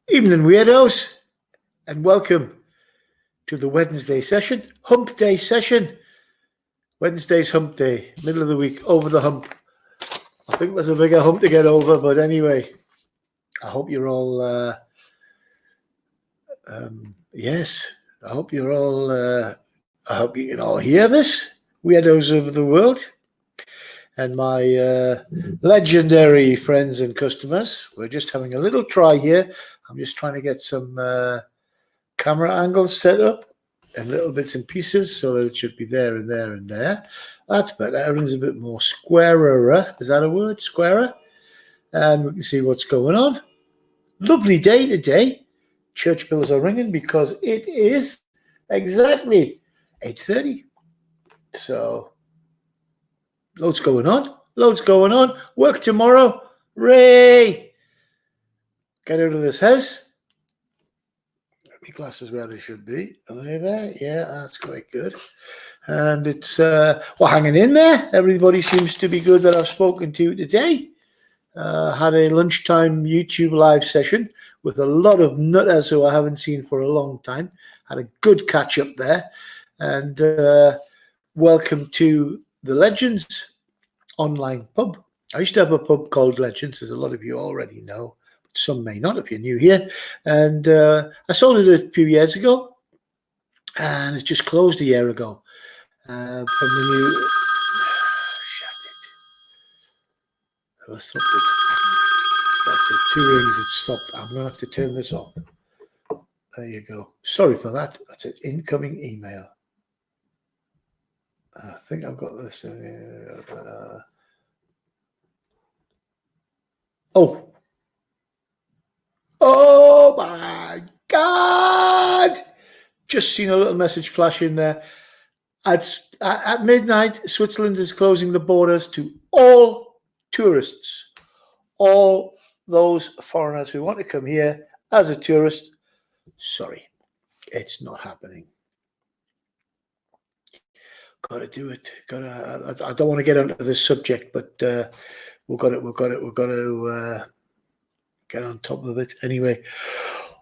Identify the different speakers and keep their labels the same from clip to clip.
Speaker 1: Evening, weirdos, and welcome to the Wednesday session, Hump Day session. Wednesday's Hump Day, middle of the week, over the hump. I think there's a bigger hump to get over, but anyway, I hope you're all, I hope you're all, I hope you can all hear this, weirdos of the world. And my legendary friends and customers, we're just having a little try here. I'm just trying to get some camera angles set up and little bits and pieces so that it should be there and there and there. That's better. Everything's a bit more squarer. Is that a word? Squarer? And we can see what's going on. Lovely day today. Church bells are ringing because it is exactly 8:30. So loads going on. Work tomorrow. Ray! Get out of this house. My glasses where they should be. Are they there? Yeah, that's quite good. And it's, hanging in there. Everybody seems to be good that I've spoken to today. Had a lunchtime YouTube live session with a lot of nutters who I haven't seen for a long time. Had a good catch up there. And welcome to the Legends online pub. I used to have a pub called Legends, as a lot of you already know, but some may not if you're new here. And I sold it a few years ago, and it's just closed a year ago. From the new. Shut it. I stopped it. That's it. 2 rings. It stopped. I'm going to have to turn this off. There you go. Sorry for that. That's an incoming email. I think I've got this. Oh my God! Just seen a little message flash in there. At midnight, Switzerland is closing the borders to all tourists, all those foreigners who want to come here as a tourist. Sorry, it's not happening. Got to do it. I don't want to get onto this subject, but we've got to get on top of it anyway.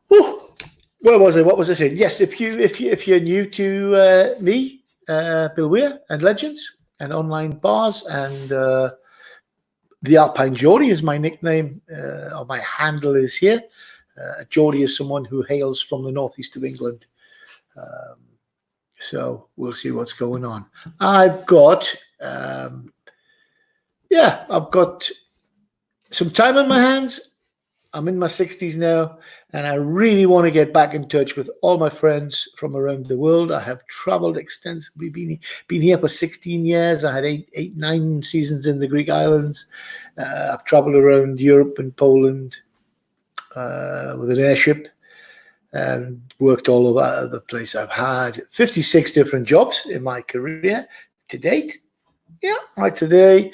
Speaker 1: Where was I? What was I saying? Yes, if you're new to me, Bill Weir and Legends and online bars, and the Alpine Geordie is my nickname, or my handle is here. Geordie is someone who hails from the northeast of England. So we'll see what's going on. I've got some time on my hands. I'm in my 60s now, and I really want to get back in touch with all my friends from around the world. I have traveled extensively, been here for 16 years. I had 9 seasons in the Greek islands. I've traveled around Europe and Poland with an airship, and worked all over the place. I've had 56 different jobs in my career to date. Yeah, right today.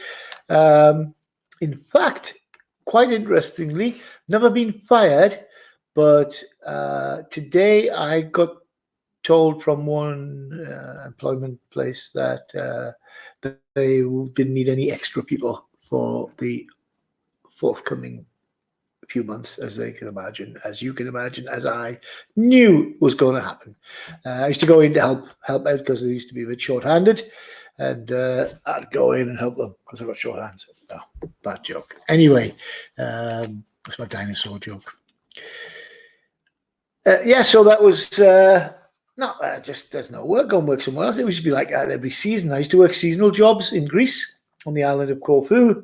Speaker 1: In fact, quite interestingly, never been fired, but today I got told from one employment place that they didn't need any extra people for the forthcoming few months, as you can imagine, as I knew was going to happen. I used to go in to help out because they used to be a bit short-handed, and I'd go in and help them because I got short hands. No, bad joke. Anyway, that's my dinosaur joke. So that was just there's no work. Go and work somewhere else. It used to be like that every season. I used to work seasonal jobs in Greece on the island of Corfu,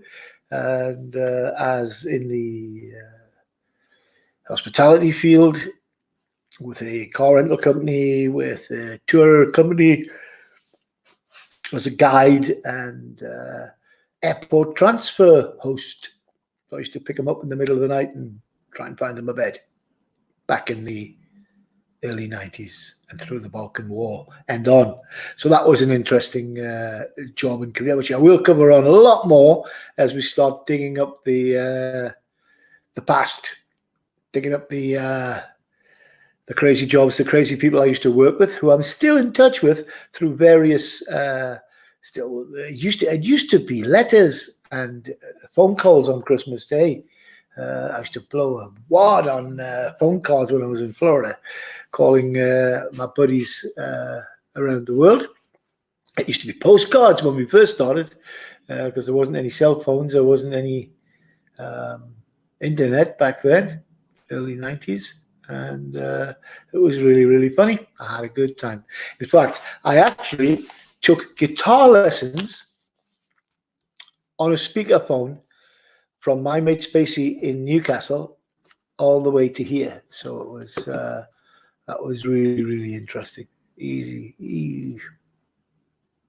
Speaker 1: and as in the hospitality field with a car rental company, with a tour company, as a guide and airport transfer host. So I used to pick them up in the middle of the night and try and find them a bed back in the early 90s and through the Balkan War and on. So that was an interesting job and career, which I will cover on a lot more as we start digging up the past, digging up the crazy jobs, the crazy people I used to work with, who I'm still in touch with through various. It used to be letters and phone calls on Christmas Day. I used to blow a wad on phone calls when I was in Florida, calling my buddies around the world. It used to be postcards when we first started, because there wasn't any cell phones, there wasn't any internet back then, early 90s. And it was really, really funny. I had a good time. In fact, I actually took guitar lessons on a speakerphone from my mate Spacey in Newcastle all the way to here. So it was that was really, really interesting. Easy.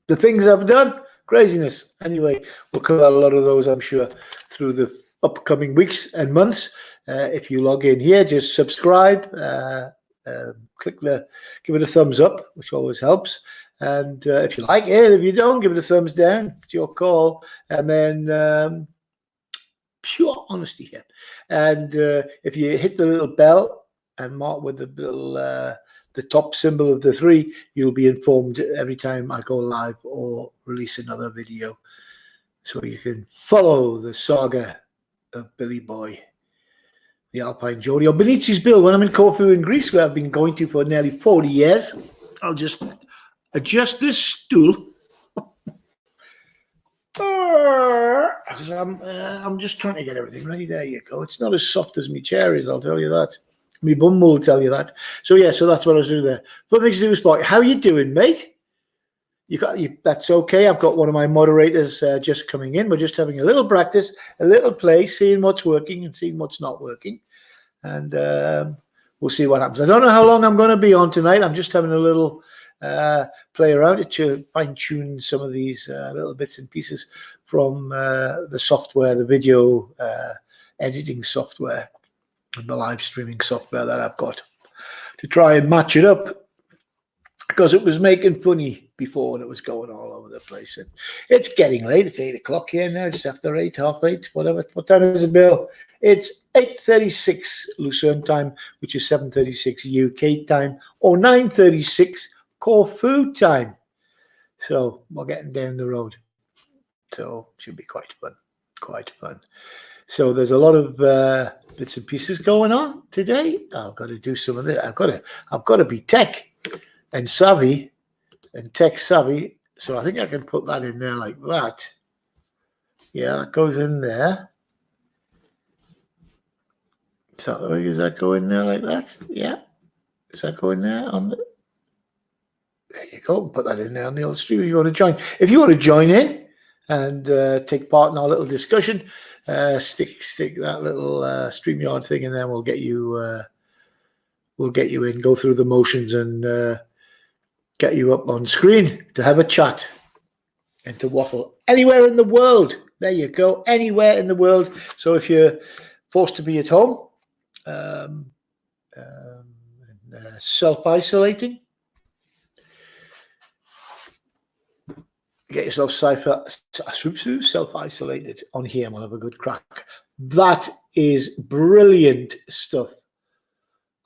Speaker 1: The things I've done, craziness. Anyway, we'll cover a lot of those, I'm sure, through the upcoming weeks and months. If you log in here, just subscribe, give it a thumbs up, which always helps. And if you like it, if you don't, give it a thumbs down. It's your call. And then pure honesty here. And if you hit the little bell and mark with the little the top symbol of the 3, you'll be informed every time I go live or release another video. So you can follow the saga of Billy Boy, the Alpine Jody, or Beniti's Bill when I'm in Corfu in Greece, where I've been going to for nearly 40 years. I'll just adjust this stool. Because I'm just trying to get everything ready. There you go. It's not as soft as my chair is, I'll tell you that. My bum will tell you that. So that's what I was doing there. Fun things to do with sport. How you doing, mate? That's okay. I've got one of my moderators just coming in. We're just having a little practice, a little play, seeing what's working and seeing what's not working. And we'll see what happens. I don't know how long I'm going to be on tonight. I'm just having a little play around to fine-tune some of these little bits and pieces from the software, the video editing software and the live streaming software that I've got, to try and match it up, because it was making funny before and it was going all over the place. And it's getting late. It's 8 o'clock here now, just after 8, 7:30, whatever. What time is it, Bill? It's 8:36 Luzern time, which is 7:36 UK time, or 9:36 Corfu time. So we're getting down the road. So it should be quite fun. So there's a lot of bits and pieces going on today. I've got to do some of this. I've got to be tech and savvy and tech savvy. So I think I can put that in there like that. Yeah, that goes in there. So does that go in there like that? Yeah. Does that go in there on the? There you go. Put that in there on the old stream if you want to join. If you want to join in and take part in our little discussion, stick that little StreamYard thing in there. We'll get you in, go through the motions, and get you up on screen to have a chat and to waffle anywhere in the world. There you go, anywhere in the world. So if you're forced to be at home, self-isolating, get yourself self-isolated on here and we'll have a good crack. That is brilliant stuff.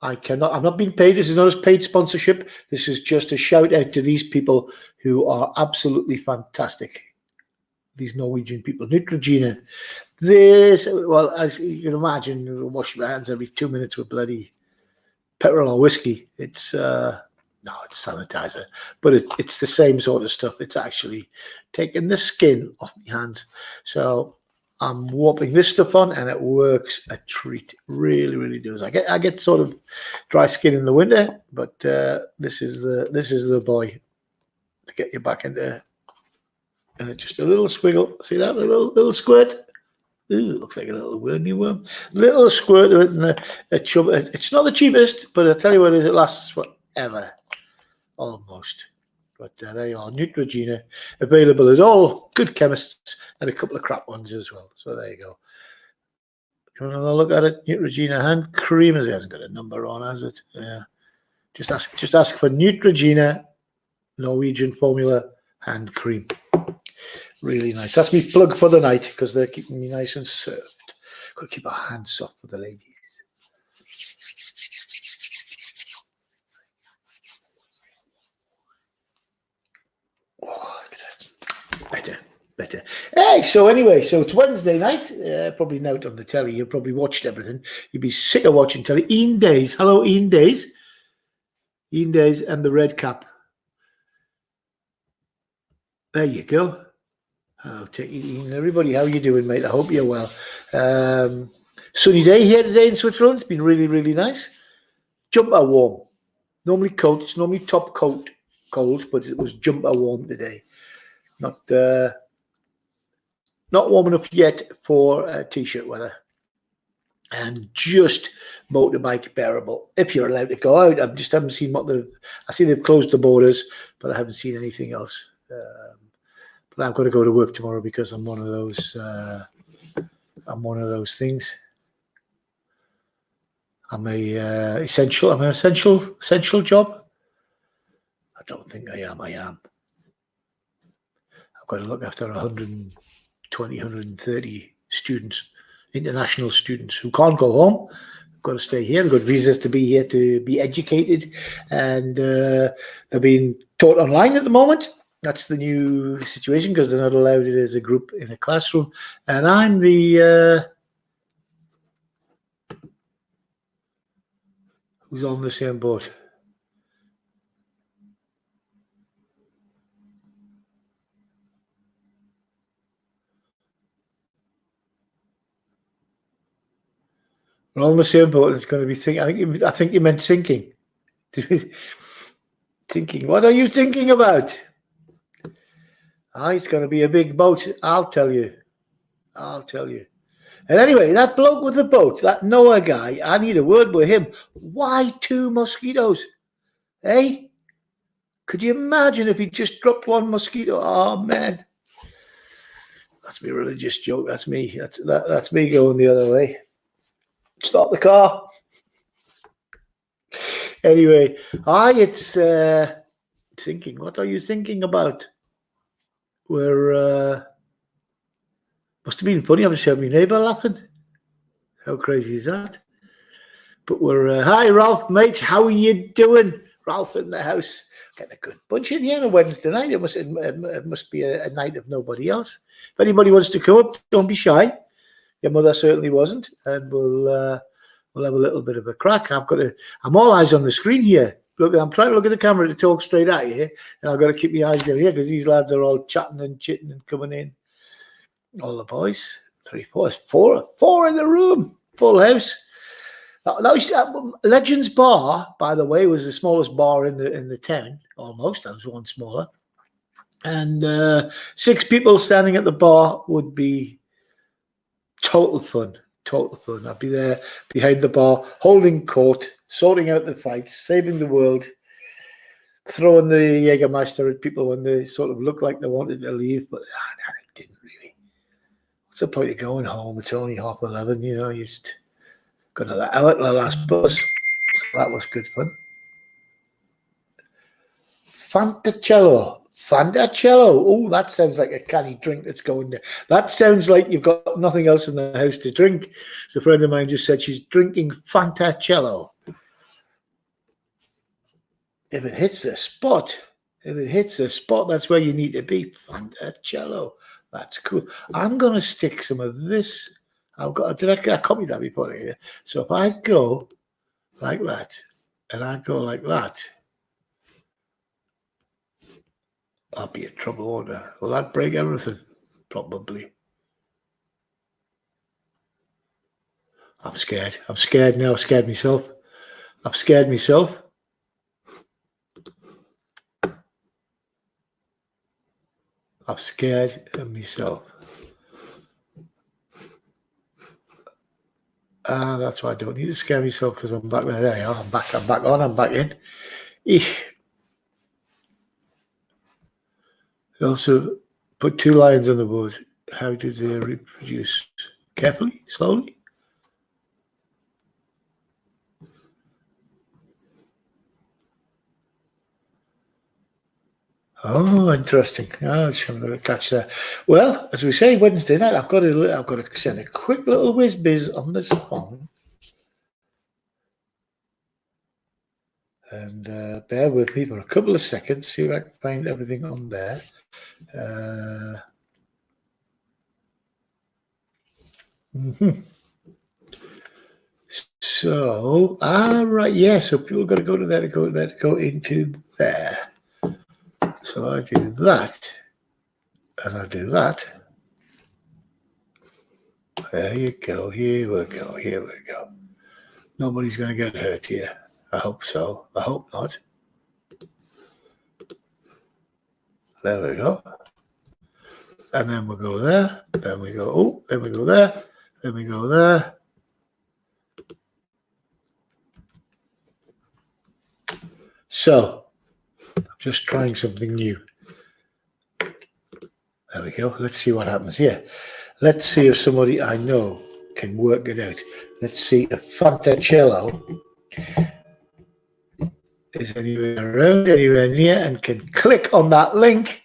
Speaker 1: I'm not being paid. This is not a paid sponsorship. This is just a shout out to these people who are absolutely fantastic. These Norwegian people. Neutrogena. As you can imagine, you wash your hands every 2 minutes with bloody petrol or whiskey. It's sanitizer, but it's the same sort of stuff. It's actually taking the skin off my hands. So I'm whopping this stuff on, and it works a treat. Really, really does. I get sort of dry skin in the winter, but this is the boy to get you back into. And it's just a little squiggle. See that little squirt? Ooh, looks like a little worm. Little squirt of it, and a chub. It's not the cheapest, but I tell you what, it lasts forever, almost. But there you are, Neutrogena, available at all good chemists and a couple of crap ones as well. So there you go. If you want to look at it, Neutrogena hand cream. It hasn't got a number on, has it? Yeah. Just ask for Neutrogena Norwegian formula hand cream. Really nice. That's me plug for the night, because they're keeping me nice and served. Got to keep our hands soft for the ladies. Oh, better. better. Hey, so anyway, so it's Wednesday night. Probably now on the telly. You've probably watched everything. You'd be sick of watching telly. Ian Days. Hello, Ian Days. Ian Days and the red cap. There you go. I'll take you, Ian. Everybody, how you doing, mate? I hope you're well. Sunny day here today in Switzerland. It's been really, really nice. Jumper warm. Normally coat. It's normally top coat cold, but it was jumper warm today. Not warm enough yet for t-shirt weather. And just motorbike bearable if you're allowed to go out. I just haven't seen I see they've closed the borders, but I haven't seen anything else. But I've got to go to work tomorrow because I'm one of those. I'm one of those things. I'm an essential job. I don't think I am. I am. I've got to look after 120, 130 students, international students who can't go home. I've got to stay here. They've got visas to be here to be educated, and they're being taught online at the moment. That's the new situation because they're not allowed it as a group in a classroom. And I'm the who's on the same boat. We're on the same boat. It's going to be thinking. I think you meant sinking. Thinking. What are you thinking about? It's going to be a big boat. I'll tell you. And anyway, that bloke with the boat, that Noah guy, I need a word with him. Why 2 mosquitoes? Eh? Could you imagine if he just dropped 1 mosquito? Oh, man. That's my religious joke. That's me. That's me going the other way. Stop the car. Anyway, it's thinking. What are you thinking about? We're must have been funny. I'm just having my neighbour laughing. How crazy is that? But we're hi, Ralph, mate. How are you doing? Ralph in the house. Getting a good bunch in here on a Wednesday night. It must be a night of nobody else. If anybody wants to come up, don't be shy. Your mother certainly wasn't, and we'll have a little bit of a crack. I'm all eyes on the screen here. Look, I'm trying to look at the camera to talk straight at you, and I've got to keep my eyes down here because these lads are all chatting and chitting and coming in. All the boys, 3, 4, 4 in the room, full house. That was Legends Bar, by the way, was the smallest bar in the town. Almost, there was one smaller, and 6 people standing at the bar would be total fun. I'd be there behind the bar, holding court, sorting out the fights, saving the world, throwing the Jägermeister at people when they sort of looked like they wanted to leave, but they didn't really. What's the point of going home? It's only 11:30, you know. You just got another hour to the last bus. So that was good fun. Fantacello. Oh, that sounds like a canny drink that's going there. That sounds like you've got nothing else in the house to drink. So a friend of mine just said she's drinking Fantacello. If it hits the spot, that's where you need to be. Fantacello. That's cool. I'm going to stick some of this. Did I copy that before? Here? So if I go like that, and I go like that, I'll be in trouble, won't I? Will that break everything? Probably. I'm scared. I'm scared now. I've scared myself. I'm scared of myself. That's why I don't need to scare myself because I'm back there. There you are. I'm back on. I'm back in. They also put 2 lions on the board. How did they reproduce? Carefully? Slowly? Oh, interesting. I'm going to catch that. Well, as we say, Wednesday night, I've got to send a quick little whiz biz on this phone. And bear with me for a couple of seconds, see if I can find everything on there. Mhm. So, right, yeah. So people got to go to there to go there to go into there. So I do that, and I do that. There you go. Here we go. Here we go. Nobody's going to get hurt here. I hope so. I hope not. There we go. And then we'll go there. Then we go, oh, then we go there. Then we go there. So, I'm just trying something new. There we go. Let's see what happens here. Let's see if somebody I know can work it out. Let's see if Fantacello is anywhere around, anywhere near, and can click on that link,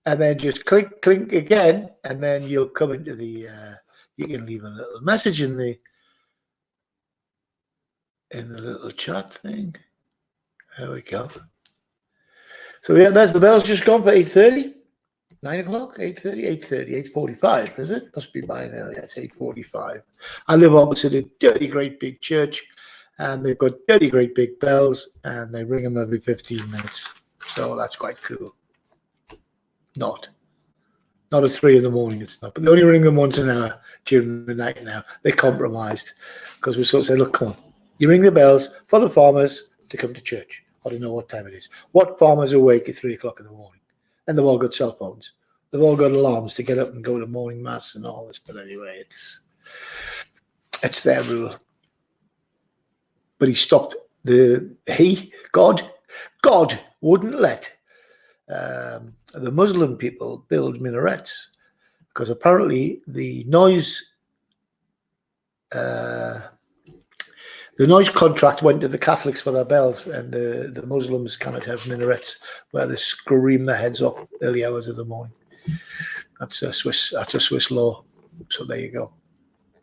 Speaker 1: and then just click again, and then you'll come into the. You can leave a little message in the little chat thing. There we go. So yeah, there's the bell's just gone for 8:30. 9 o'clock, 8:30, 8:30, 8:45, is it? Must be by now. Yeah, it's 8:45. I live opposite a dirty, great big church, and they've got dirty, great big bells, and they ring them every 15 minutes. So that's quite cool. Not at 3 in the morning, it's not. But they only ring them once an hour during the night now. They compromised because we sort of say, look, come on. You ring the bells for the farmers to come to church. I don't know what time it is. What farmers are awake at 3 o'clock in the morning? And they've all got cell phones. They've all got alarms to get up and go to morning mass and all this. But anyway, it's their rule. But he stopped God wouldn't let the Muslim people build minarets because apparently the noise contract went to the Catholics for their bells, and the Muslims cannot have minarets where they scream their heads off early hours of the morning. That's a Swiss law. So there you go.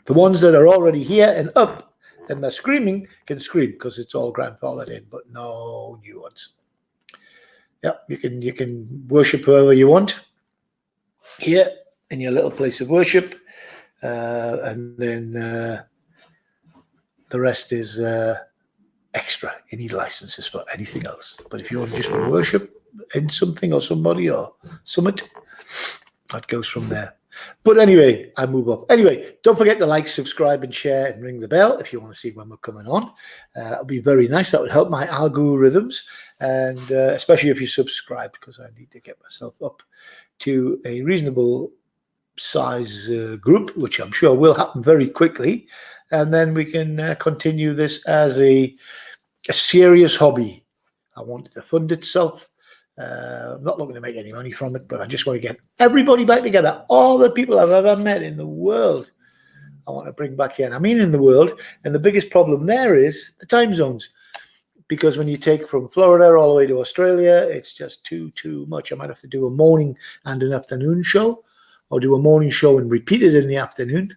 Speaker 1: The ones that are already here and up and they're screaming can scream because it's all grandfathered in, but no new ones. Yeah, you can worship whoever you want here in your little place of worship, and then the rest is extra. You need licenses for anything else. But if you want to just worship in something or somebody or summit, that goes from there. But anyway, I move up. Anyway, don't forget to like, subscribe, and share, and ring the bell if you want to see when we're coming on. That would be very nice. That would help my algorithms, and especially if you subscribe, because I need to get myself up to a reasonable size group, which I'm sure will happen very quickly. And then we can continue this as a serious hobby. I want it to fund itself. I'm not looking to make any money from it, but I just want to get everybody back together. All the people I've ever met in the world, I want to bring back here. And I mean in the world. And the biggest problem there is the time zones. Because when you take from Florida all the way to Australia, it's just too much. I might have to do a morning and an afternoon show, or do a morning show and repeat it in the afternoon.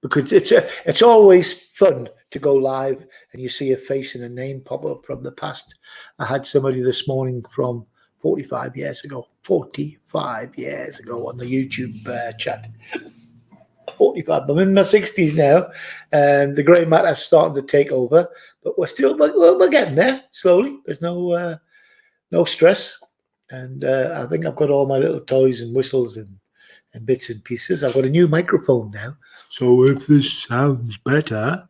Speaker 1: Because it's always fun to go live and you see a face and a name pop up from the past. I had somebody this morning from 45 years ago on the YouTube chat. 45. I'm in my 60s now, and the grey matter's starting to take over, but we're getting there slowly. There's no stress, and I think I've got all my little toys and whistles and bits and pieces. I've got a new microphone now, so if this sounds better,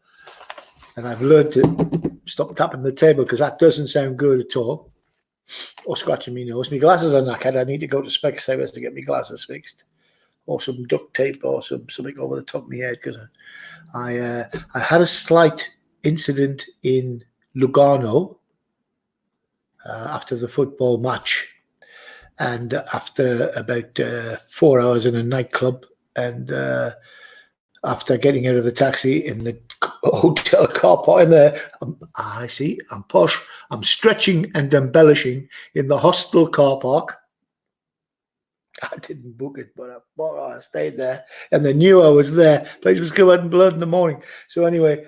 Speaker 1: and I've learned to stop tapping the table because that doesn't sound good at all, or scratching my nose. My glasses are knackered. I need to go to Specsavers to get my glasses fixed, or some duct tape or something over the top of my head, because I had a slight incident in Lugano after the football match. And after about 4 hours in a nightclub, and after getting out of the taxi in the hotel car park, I'm posh. I'm stretching and embellishing in the hostel car park. I didn't book it, but I stayed there, and they knew I was there. The place was covered in blood in the morning. So anyway,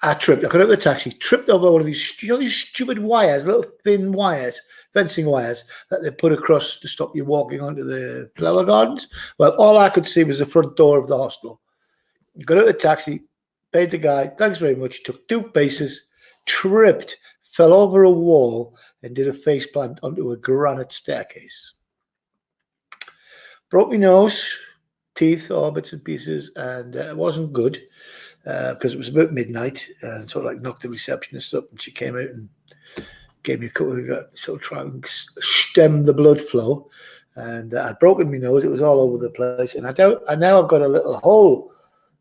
Speaker 1: I tripped. I got out of the taxi, tripped over one of these, these stupid wires, little thin wires, fencing wires that they put across to stop you walking onto the flower gardens. Well, all I could see was the front door of the hostel. Got out of the taxi, paid the guy, thanks very much, took 2 paces, tripped, fell over a wall, and did a face plant onto a granite staircase. Broke my nose, teeth, all bits and pieces, and it wasn't good. Because it was about midnight, and sort of like knocked the receptionist up, and she came out and gave me a couple of sort of try and stem the blood flow. And I'd broken my nose; it was all over the place. And now I've got a little hole.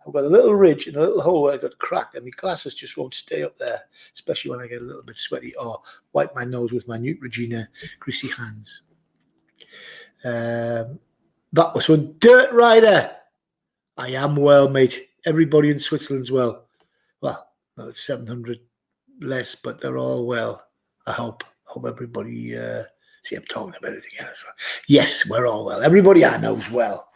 Speaker 1: I've got a little ridge and a little hole where I got cracked, and my glasses just won't stay up there, especially when I get a little bit sweaty or wipe my nose with my Neutrogena greasy hands. That was when Dirt Rider. I am well, mate. Everybody in Switzerland's well. Well, no, it's 700 less, but they're all well. I hope everybody. See, I'm talking about it again. Yes, we're all well. Everybody I know's well.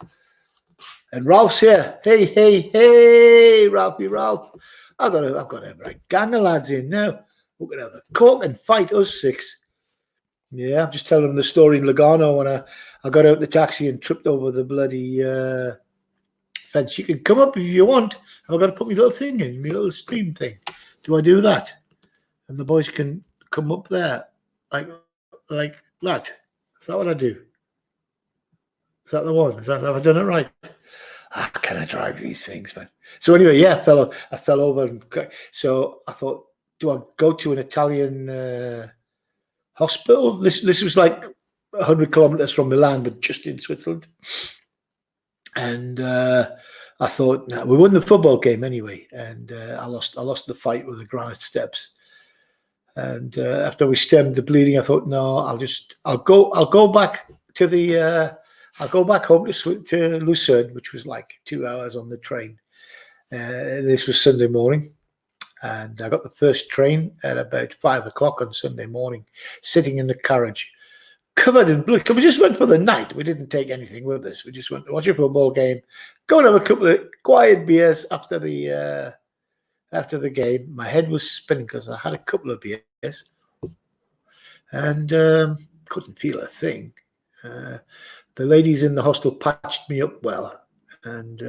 Speaker 1: And Ralph's here. Hey, Ralphie, Ralph. I've got a right gang of lads in now. We're gonna have a coke and fight us 6. Yeah, I'm just telling them the story in Lugano when I got out the taxi and tripped over the bloody fence. You can come up if you want. I've got to put my little thing in, my little stream thing. Do I do that? And the boys can come up there like that. Is that what I do? Is that the one? Have I done it right? Can I drive these things, man? So anyway, yeah, I fell over. And so I thought, do I go to an Italian hospital? This was like 100 kilometers from Milan, but just in Switzerland. And I thought, nah, we won the football game anyway, and I lost the fight with the granite steps. And after we stemmed the bleeding, I thought, no, I'll go back to the. I'll go back home to Luzern, which was like 2 hours on the train. This was Sunday morning, and I got the first train at about 5 o'clock on Sunday morning, sitting in the carriage, covered in blood. We just went for the night. We didn't take anything with us. We just went to watch a football game, go and have a couple of quiet beers after the game. My head was spinning because I had a couple of beers, and couldn't feel a thing. The ladies in the hostel patched me up well, and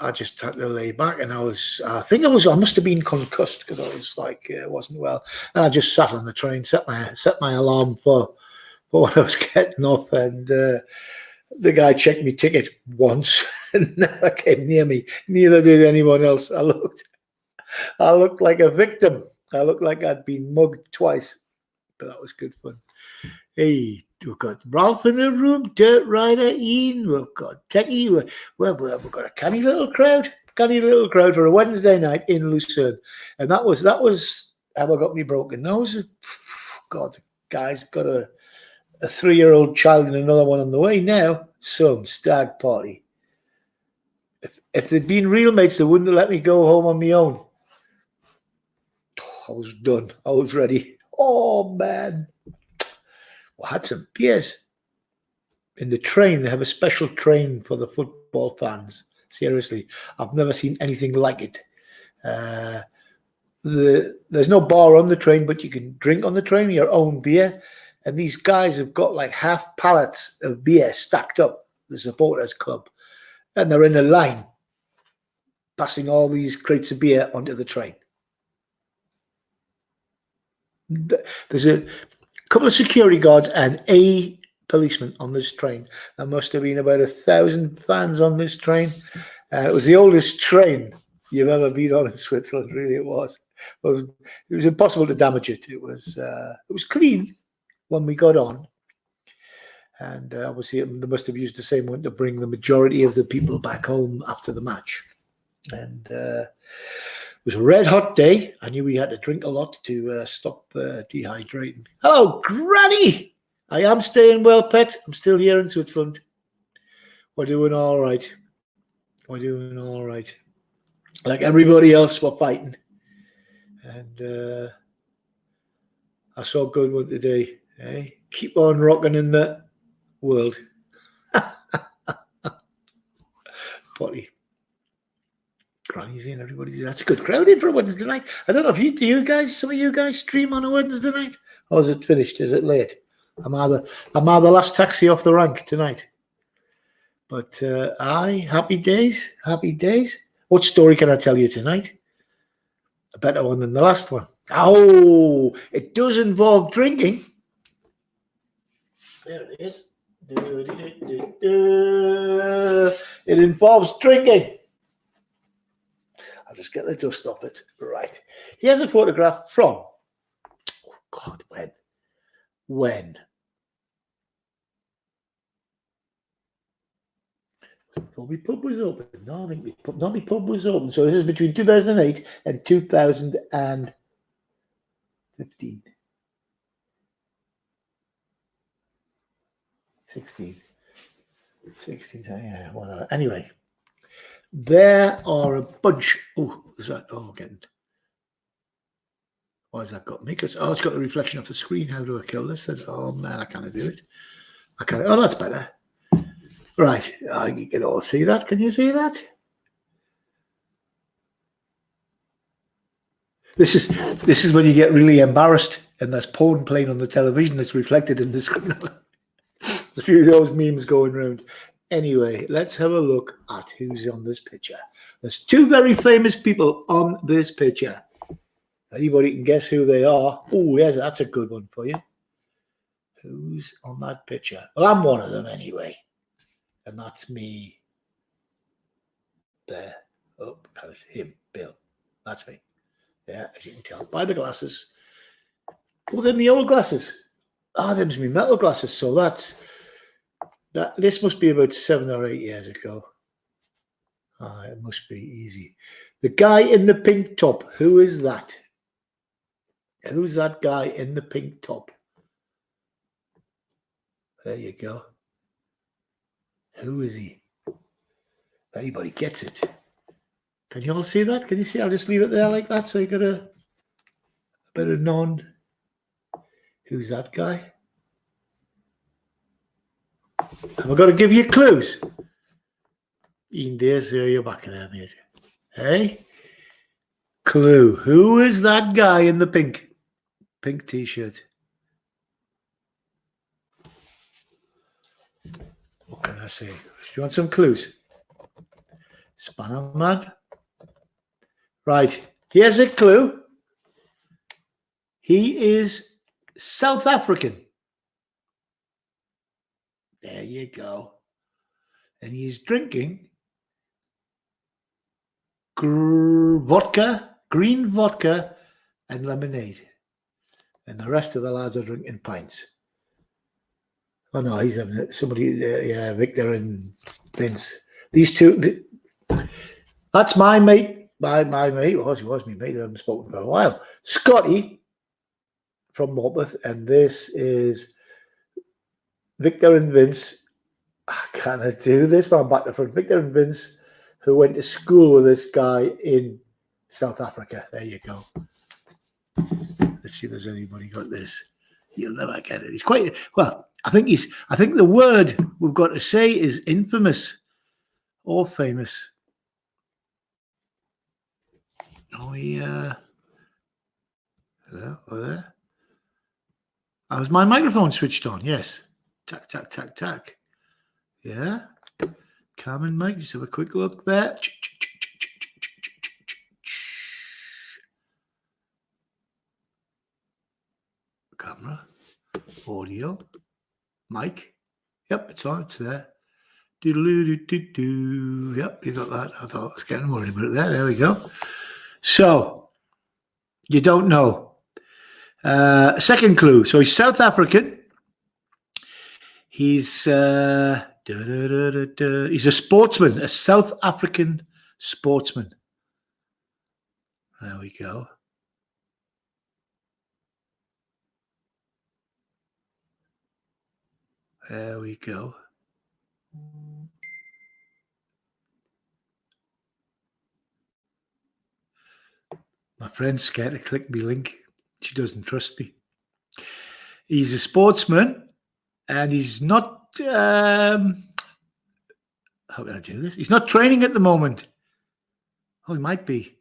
Speaker 1: I just had to lay back. And I must have been concussed because I was like, wasn't well. And I just sat on the train, set my alarm for when I was getting off, and the guy checked me ticket once and never came near me. Neither did anyone else. I looked like a victim. I looked like I'd been mugged twice, but that was good fun. Hey, we've got Ralph in the room, Dirt Rider, Ian, we've got Techie, we've got a canny little crowd for a Wednesday night in Lucerne. And that was how I got me broken nose. God, the guy's got a 3-year-old child and another one on the way now. Some stag party. If they'd been real mates, they wouldn't have let me go home on my own. I was done. I was ready. Oh, man. I had some beers in the train. They have a special train for the football fans. Seriously, I've never seen anything like it. There's no bar on the train, but you can drink on the train your own beer. And these guys have got like half pallets of beer stacked up, the supporters club, and they're in a line, passing all these crates of beer onto the train. There's a couple of security guards and a policeman on this train. There must have been about 1,000 fans on this train. It was the oldest train you've ever been on in Switzerland. Really, it was. It was impossible to damage it. It was clean when we got on, and obviously they must have used the same one to bring the majority of the people back home after the match. And it was a red hot day. I knew we had to drink a lot to stop dehydrating. Hello, Granny. I am staying well, pet. I'm still here in Switzerland. We're doing all right. Like everybody else, we're fighting. And I saw a good one today. Eh? Keep on rocking in the world. Potty. Granny's in, everybody's in. That's a good crowd in for a Wednesday night. I don't know if you guys, some of you guys stream on a Wednesday night? Or is it finished? Is it late? Am I the last taxi off the rank tonight? But happy days. What story can I tell you tonight? A better one than the last one. Oh, it does involve drinking. There it is. It involves drinking. I'll just get the dust off it. Right. Here's a photograph from, oh God, when? My pub was open. No, I think my pub was open. So this is between 2008 and 2015. 16, yeah, whatever. Anyway, there are a bunch. Oh, is that? Oh, getting. Why has that got me? Because it's got the reflection of the screen. How do I kill this? Oh man, I can't do it. I can't. Oh, that's better. Right, you can all see that. Can you see that? This is when you get really embarrassed and there's porn playing on the television that's reflected in the screen. There's a few of those memes going around. Anyway, let's have a look at who's on this picture. There's two very famous people on this picture. Anybody can guess who they are? Oh, yes, that's a good one for you. Who's on that picture? Well, I'm one of them anyway. And that's me. There. Oh, that's him, Bill. That's me. Yeah, as you can tell by the glasses. Well, then the old glasses. Them's me metal glasses. So that. This must be about 7 or 8 years ago. It must be easy. The guy in the pink top. Who is that? Who's that guy in the pink top? There you go. Who is he? If anybody gets it. Can you all see that? Can you see? I'll just leave it there like that so you got a bit of non. Who's that guy? Have I got to give you clues? Ian Dears, there you're back there, mate. Hey? Clue. Who is that guy in the pink t-shirt? What can I say? Do you want some clues? Spanner Man. Right. Here's a clue. He is South African. There you go. And he's drinking green vodka and lemonade. And the rest of the lads are drinking pints. Oh no, he's having somebody, Victor and Vince. These two, that's my mate, my mate, he was my mate, I haven't spoken for a while. Scotty from Morpeth, and this is Victor and Vince. Can I do this? I'm back to front. Victor and Vince, who went to school with this guy in South Africa. There you go. Let's see if there's anybody got this. You'll never get it. He's quite well. I think the word we've got to say is infamous or famous. Oh yeah. Hello, there. Was my microphone switched on? Yes. Tack, tack, tack, tack. Yeah. Carmen, Mike, just have a quick look there. Camera. Audio. Mic. Yep, it's on. It's there. Doodle-doo-doo-doo. Yep, you got that. I thought I was getting worried about it there. There we go. So, you don't know. Second clue. So, he's South African. He's a sportsman, a South African sportsman. There we go. There we go. My friend's scared to click me link. She doesn't trust me. He's a sportsman, and he's not. How can I do this? He's not training at the moment. Oh, he might be.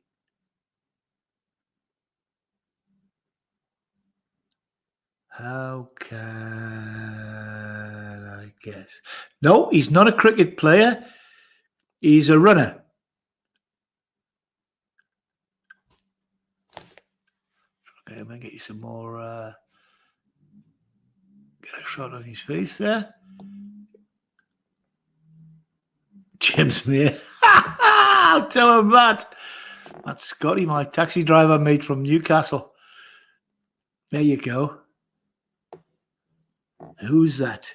Speaker 1: How can I guess? No, he's not a cricket player. He's a runner. Okay, I'm going to get you some more. Get a shot on his face there. Jim Smith. I'll tell him that. That's Scotty, my taxi driver mate from Newcastle. There you go. Who's that?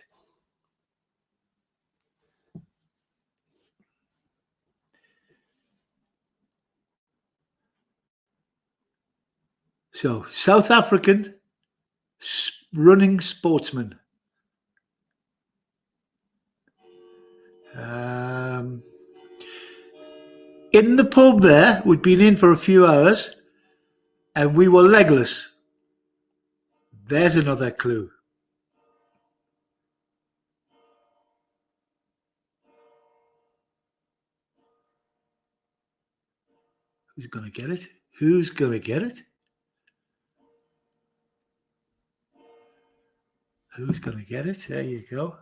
Speaker 1: So, South African running sportsman. In the pub there, we'd been in for a few hours, and we were legless. There's another clue. Who's going to get it? Who's going to get it? Who's going to get it? There you go.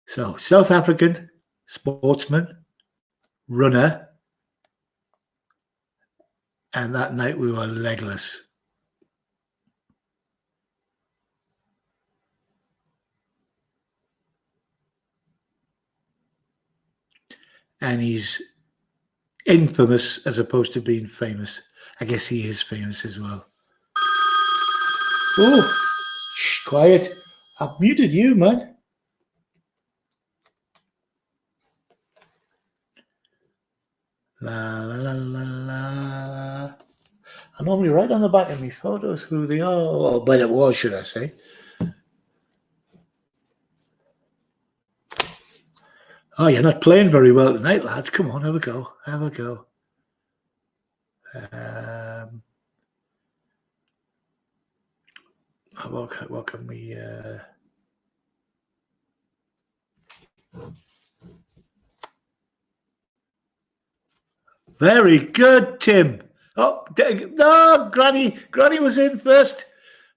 Speaker 1: So, South African sportsman, runner, and that night we were legless. And he's infamous as opposed to being famous. I guess he is famous as well. Oh, shh, quiet. I've muted you, man. La, la, la, la, la. I normally write on the back of my photos who they are, or when it was, should I say. Oh, you're not playing very well tonight, lads. Come on, have a go. Have a go. What can we... Very good, Tim. Oh, no, Granny was in first.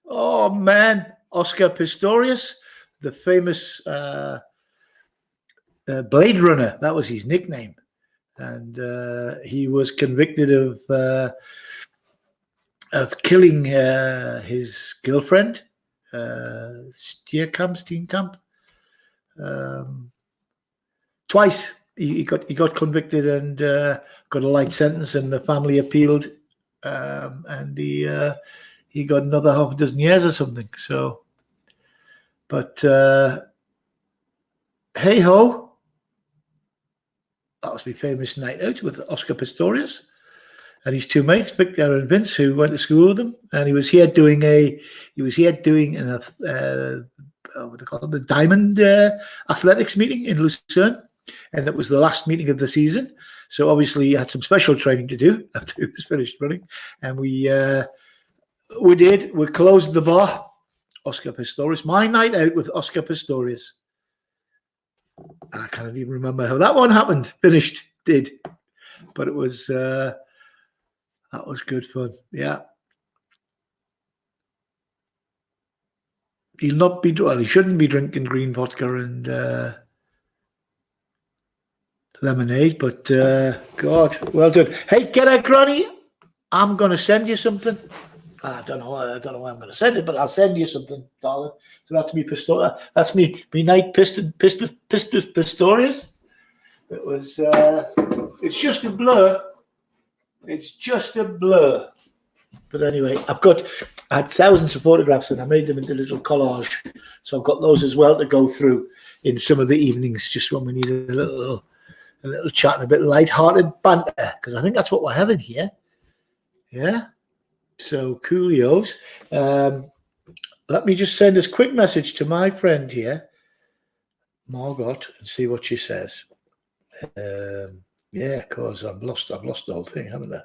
Speaker 1: Oh, man. Oscar Pistorius, the famous Blade Runner. That was his nickname. And he was convicted of killing his girlfriend, Steenkamp. Twice. He got convicted and got a light sentence, and the family appealed, and he got another half a dozen years or something. So, but hey ho, that was my famous night out with Oscar Pistorius and his two mates, Victor and Vince, who went to school with him, and he was here doing what they call it, the Diamond Athletics meeting in Luzern. And it was the last meeting of the season. So obviously he had some special training to do after he was finished running. And we closed the bar. Oscar Pistorius. My night out with Oscar Pistorius. And I can't even remember how that one happened. Did. But it was that was good fun. Yeah. He shouldn't be drinking green vodka and lemonade, but God, well done. Hey, get out, Granny. I'm going to send you something. I don't know where I'm going to send it, but I'll send you something, darling. So that's me Pistorius. That's me night Pistorius. It was. It's just a blur. It's just a blur. But anyway, I had thousands of photographs and I made them into little collage. So I've got those as well to go through in some of the evenings, just when we need a little chat and a bit of light-hearted banter, because I think that's what we're having here. Yeah. So, coolios. Let me just send this quick message to my friend here. Margot and see what she says. Yeah, because I've lost the whole thing, haven't I?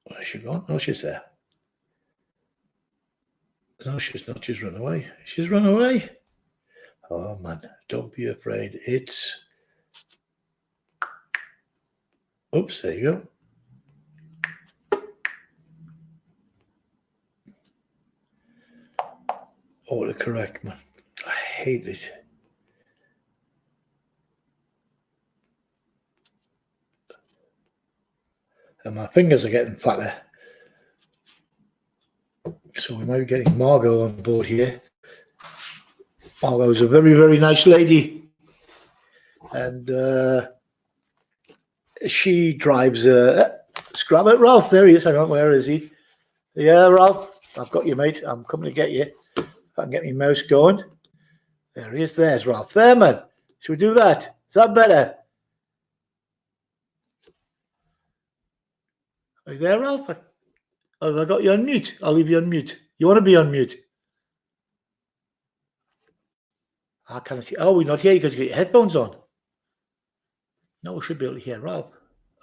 Speaker 1: Where's she gone? Oh, she's there. No, she's not. She's run away. She's run away. Oh, man. Don't be afraid. It's... Oops, there you go. Autocorrect, man. I hate it. And my fingers are getting fatter. So we might be getting Margot on board here. Margot's a very, very nice lady. And she drives scrap it. Ralph, there he is. Hang on, where is he? Yeah, Ralph, I've got you, mate. I'm coming to get you. If I can get my mouse going. There he is. There's Ralph. There, man. Should we do that? Is that better? Are you there, Ralph? Have I got you on mute? I'll leave you on mute. You want to be on mute? I can't see. Oh, we're not here because you got your headphones on. No, we should be able to hear Ralph.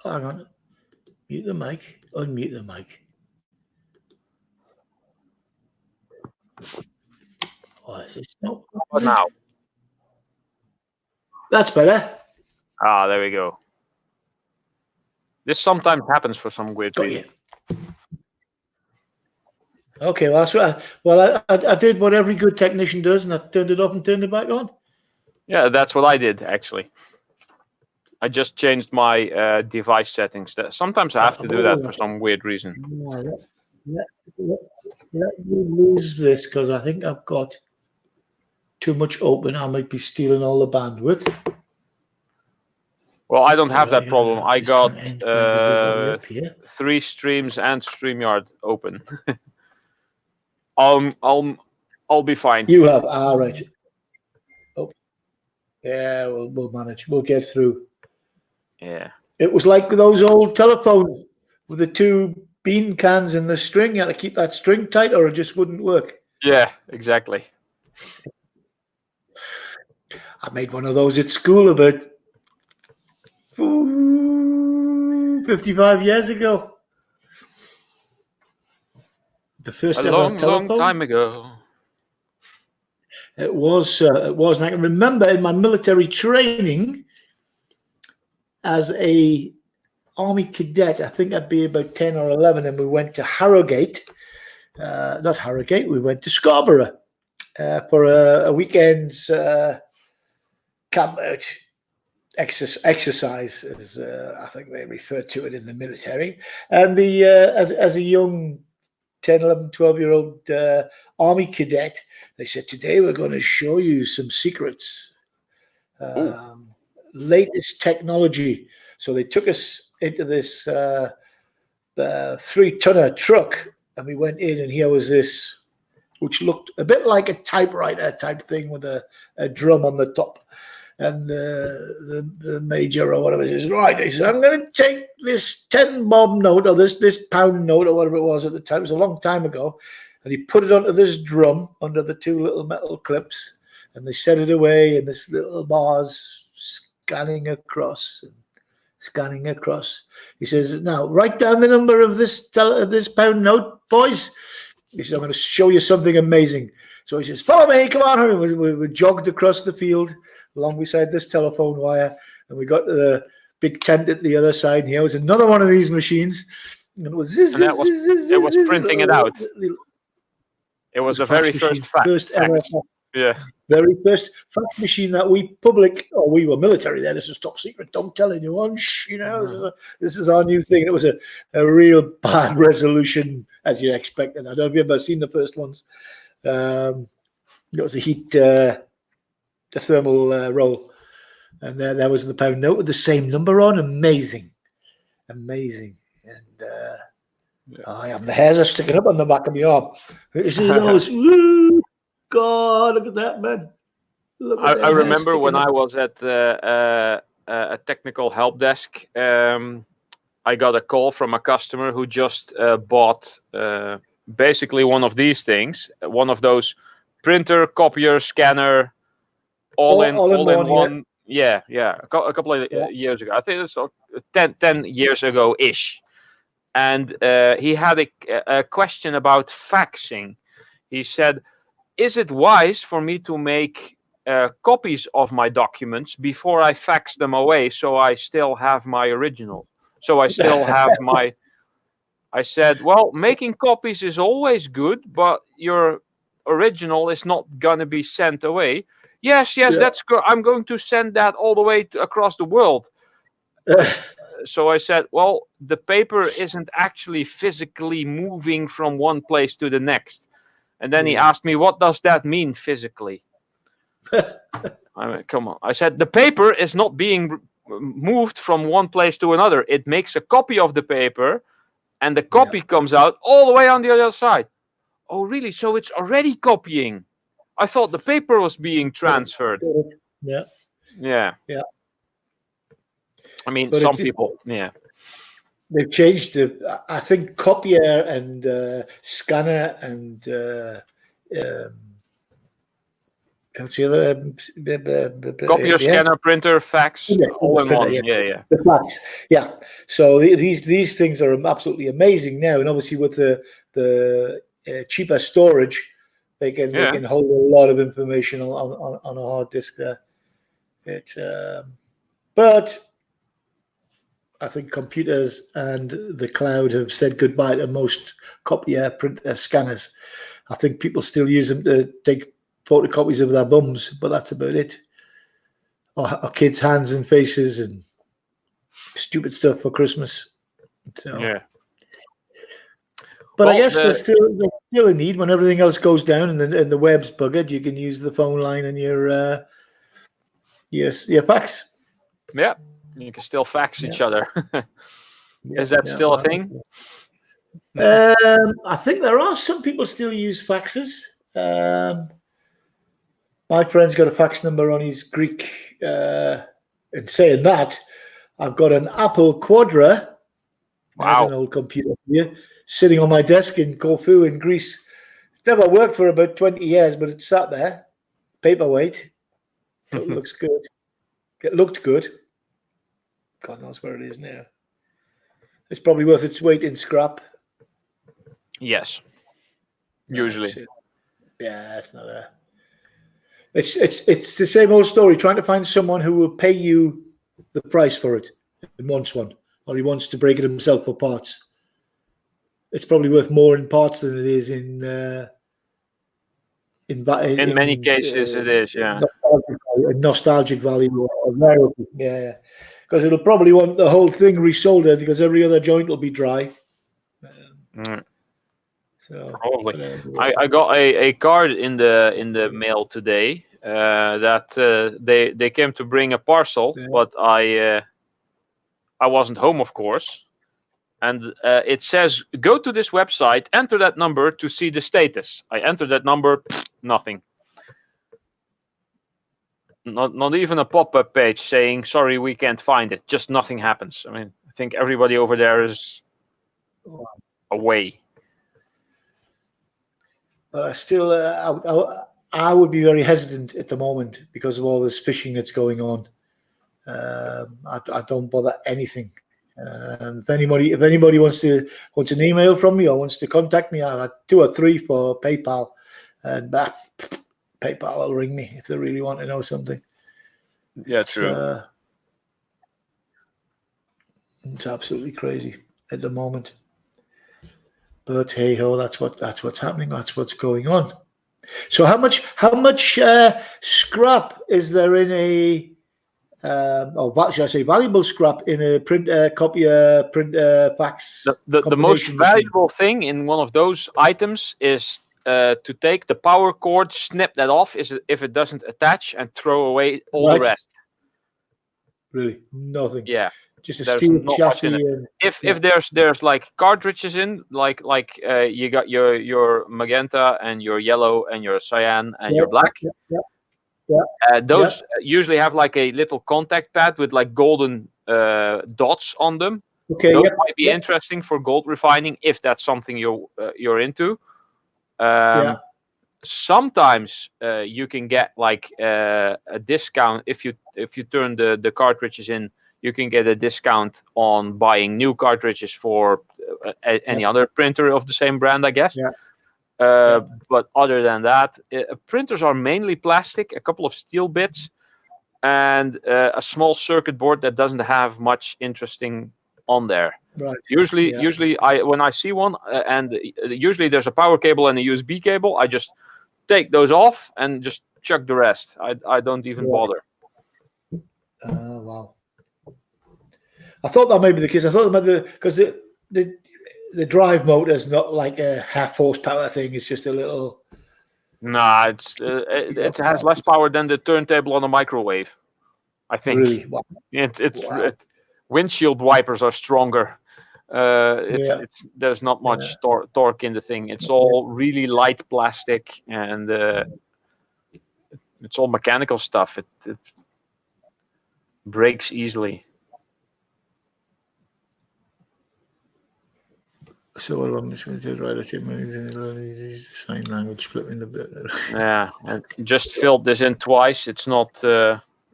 Speaker 1: Oh, hang on. Mute the mic. Unmute the mic. Oh, is this no?
Speaker 2: What now?
Speaker 1: That's better.
Speaker 2: Ah, there we go. This sometimes happens for some weird reason.
Speaker 1: Okay, well, I did what every good technician does, and I turned it off and turned it back on.
Speaker 2: Yeah, that's what I did, actually. I just changed my device settings. Sometimes I have to do that for some weird reason.
Speaker 1: Let me lose this because I think I've got too much open. I might be stealing all the bandwidth.
Speaker 2: Well, I don't have that problem. I got 3 streams and StreamYard open. I'll be fine.
Speaker 1: You have, right. Oh, yeah, we'll manage. We'll get through.
Speaker 2: Yeah.
Speaker 1: It was like those old telephones with the 2 bean cans in the string. You had to keep that string tight, or it just wouldn't work.
Speaker 2: Yeah, exactly.
Speaker 1: I made one of those at school about 55 years ago. The first ever telephone.
Speaker 2: Long time ago.
Speaker 1: It was. And I can remember in my military training as a Army cadet, I think I'd be about 10 or 11, and we went to Harrogate. Not Harrogate, we went to Scarborough for a weekend's camp out exercise, as I think they refer to it in the military. And as a young 10, 11, 12-year-old Army cadet, they said, today we're going to show you some secrets. Latest technology. So they took us into this 3-tonner truck, and we went in, and here was this, which looked a bit like a typewriter type thing with a drum on the top. And the major or whatever says, right, he says, I'm going to take this 10 bob note or this pound note or whatever it was at the time. It was a long time ago. And he put it onto this drum under the 2 little metal clips, and they set it away in this little bars scanning across. He says, now write down the number of this pound note, boys. He says, I'm going to show you something amazing. So he says, follow me, come on. We jogged across the field along beside this telephone wire, and we got to the big tent at the other side, and here was another one of these machines. And it was
Speaker 2: printing it out. It was the very first fax. Yeah.
Speaker 1: Very first fax machine that we were military there. This was top secret. Don't tell anyone. Shh, this is our new thing. It was a real bad resolution, as you expected. I don't know if you've ever seen the first ones. It was a heat, the thermal roll. And there was the pound note with the same number on. Amazing. And I am. The hairs are sticking up on the back of my arm. You see those? Woo! God, look at that, man.
Speaker 2: I remember when I was at a technical help desk, I got a call from a customer who just bought basically one of these things, one of those printer, copier, scanner, all in one. Yeah. A couple of years ago. I think it's 10 years ago-ish. And he had a question about faxing. He said, is it wise for me to make copies of my documents before I fax them away so I still have my original? So I still have my... I said, well, making copies is always good, but your original is not going to be sent away. Yes, that's good. I'm going to send that all the way across the world. So I said, well, the paper isn't actually physically moving from one place to the next. And then he asked me, what does that mean physically? I mean, come on. I said, the paper is not being moved from one place to another. It makes a copy of the paper, and the copy comes out all the way on the other side. Oh, really? So it's already copying. I thought the paper was being transferred.
Speaker 1: Yeah.
Speaker 2: I mean, but some people,
Speaker 1: they've changed the. I think copier and scanner and what's the other?
Speaker 2: Copier, scanner, printer, fax, all in one. Yeah.
Speaker 1: The fax. Yeah. So these things are absolutely amazing now, and obviously with the cheaper storage, they can hold a lot of information on a hard disk there. But I think computers and the cloud have said goodbye to most copier printer scanners. I think people still use them to take photocopies of their bums, but that's about it. Or kids' hands and faces and stupid stuff for Christmas. So But I guess there's still a need when everything else goes down and the web's buggered. You can use the phone line and your fax.
Speaker 2: Yeah, you can still fax each other. Is that still a thing?
Speaker 1: I think there are some people still use faxes. My friend's got a fax number on his Greek. And saying that, I've got an Apple Quadra. Wow. An old computer here, sitting on my desk in Corfu in Greece. It's never worked for about 20 years, but it's sat there, paperweight. So it looks good. It looked good. God knows where it is now. It's probably worth its weight in scrap.
Speaker 2: Yes. Usually.
Speaker 1: It's not a... It's the same old story, trying to find someone who will pay you the price for it and wants one, or he wants to break it himself for parts. It's probably worth more in parts than it is in
Speaker 2: many cases it is,
Speaker 1: nostalgic value or rarity. Yeah. Because it'll probably want the whole thing resoldered because every other joint will be dry. So
Speaker 2: probably. I got a card in the mail today that they came to bring a parcel, but I wasn't home, of course. And it says, go to this website, enter that number to see the status. I entered that number, nothing. Not even a pop-up page saying, sorry, we can't find it. Just nothing happens. I mean, I think everybody over there is away.
Speaker 1: But I still, I would be very hesitant at the moment because of all this phishing that's going on. I don't bother anything. If anybody wants an email from me or wants to contact me, I have 2 or 3 for PayPal, and PayPal will ring me if they really want to know something.
Speaker 2: Yeah, true.
Speaker 1: It's absolutely crazy at the moment. But hey ho, that's what's happening. That's what's going on. So how much scrap is there in a or should I say valuable scrap in a printer, copier, printer, fax?
Speaker 2: The most valuable thing in one of those items is to take the power cord, snip that off if it doesn't attach, and throw away all the rest.
Speaker 1: Really, nothing.
Speaker 2: Yeah.
Speaker 1: Just a steel chassis.
Speaker 2: If there's like cartridges in, like you got your magenta and your yellow and your cyan and your black. Those usually have like a little contact pad with like golden dots on them.
Speaker 1: Okay,
Speaker 2: those might be interesting for gold refining if that's something you're into. sometimes you can get like a discount if you turn the cartridges in. You can get a discount on buying new cartridges for any other printer of the same brand, I guess.
Speaker 1: Yeah.
Speaker 2: But other than that, printers are mainly plastic, a couple of steel bits, and a small circuit board that doesn't have much interesting on there.
Speaker 1: Right.
Speaker 2: Usually, when I see one, and usually there's a power cable and a USB cable, I just take those off and just chuck the rest. I don't even bother.
Speaker 1: Wow. I thought that might be the case. I thought that might be because the drive motor is not like a half horsepower thing. It's just a little.
Speaker 2: Nah, it has less power than the turntable on a microwave. I think.
Speaker 1: Really? Wow.
Speaker 2: Windshield wipers are stronger. There's not much torque in the thing. It's all really light plastic, and it's all mechanical stuff. It breaks easily.
Speaker 1: So what I'm just going to do, right? I think sign language flipping the bit.
Speaker 2: Yeah, I just filled this in twice. It's not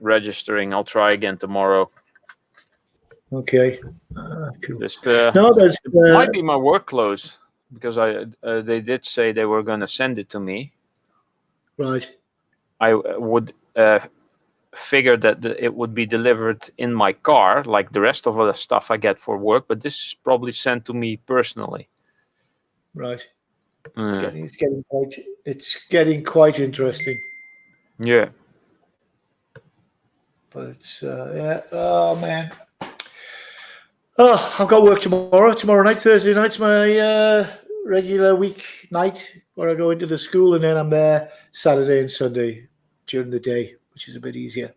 Speaker 2: registering. I'll try again tomorrow.
Speaker 1: Okay. Cool.
Speaker 2: It might be my work clothes because they did say they were going to send it to me.
Speaker 1: Right.
Speaker 2: I would figure that it would be delivered in my car, like the rest of the stuff I get for work. But this is probably sent to me personally.
Speaker 1: Right. It's getting quite interesting.
Speaker 2: Yeah.
Speaker 1: But it's oh man. Oh, I've got work tomorrow. Tomorrow night, Thursday night's my regular week night where I go into the school, and then I'm there Saturday and Sunday during the day, which is a bit easier.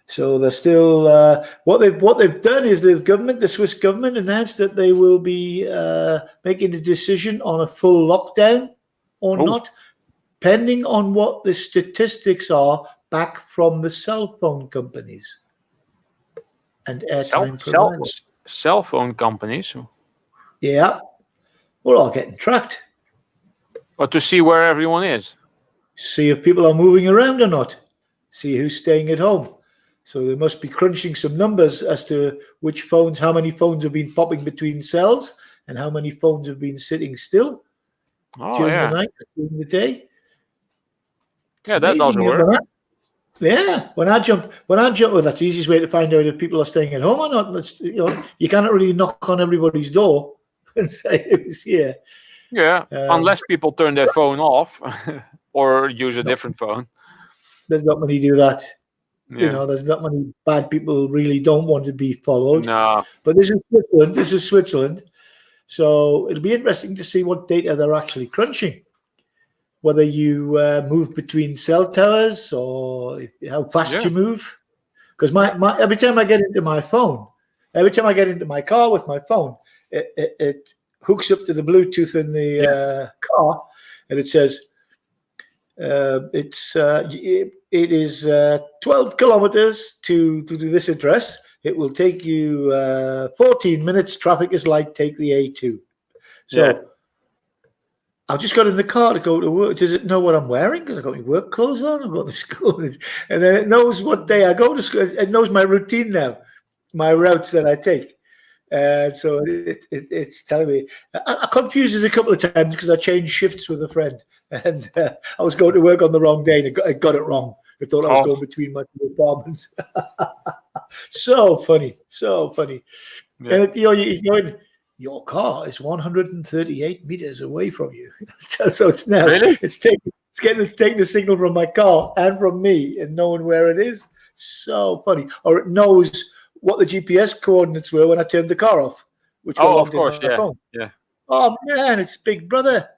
Speaker 1: So they're still what they've done is the Swiss government announced that they will be making a decision on a full lockdown or not, pending on what the statistics are back from the cell phone companies and airtime providers.
Speaker 2: Cell phone companies?
Speaker 1: Yeah. We're all getting tracked.
Speaker 2: But to see where everyone is.
Speaker 1: See if people are moving around or not. See who's staying at home. So they must be crunching some numbers as to how many phones have been popping between cells and how many phones have been sitting still during the night, during the day.
Speaker 2: Yeah, that doesn't work.
Speaker 1: When I jump, well, that's the easiest way to find out if people are staying at home or not. You cannot really knock on everybody's door and say who's here.
Speaker 2: Yeah, unless people turn their phone off or use a different phone.
Speaker 1: There's not many do that. Yeah. There's not many bad people really don't want to be followed.
Speaker 2: No.
Speaker 1: But this is Switzerland. So it'll be interesting to see what data they're actually crunching. Whether you move between cell towers or how fast you move. Because every time I get into my car with my phone, it hooks up to the Bluetooth in the car, and it says it is 12 kilometers to do this address. It will take you 14 minutes. Traffic is light. Take the A2. So I've just got in the car to go to work. Does it know what I'm wearing? Because I've got my work clothes on. I'm going to school. And then it knows what day I go to school. It knows my routine now, my routes that I take. So it's telling me. I confused it a couple of times because I changed shifts with a friend. And I was going to work on the wrong day and I got it wrong. I thought I was going between my two apartments. So funny. Yeah. And your car is 138 meters away from you. So it's now it's taking the signal from my car and from me and knowing where it is. So funny. Or it knows what the GPS coordinates were when I turned the car off. Which
Speaker 2: of course,
Speaker 1: phone.
Speaker 2: Yeah.
Speaker 1: Oh man, it's Big Brother.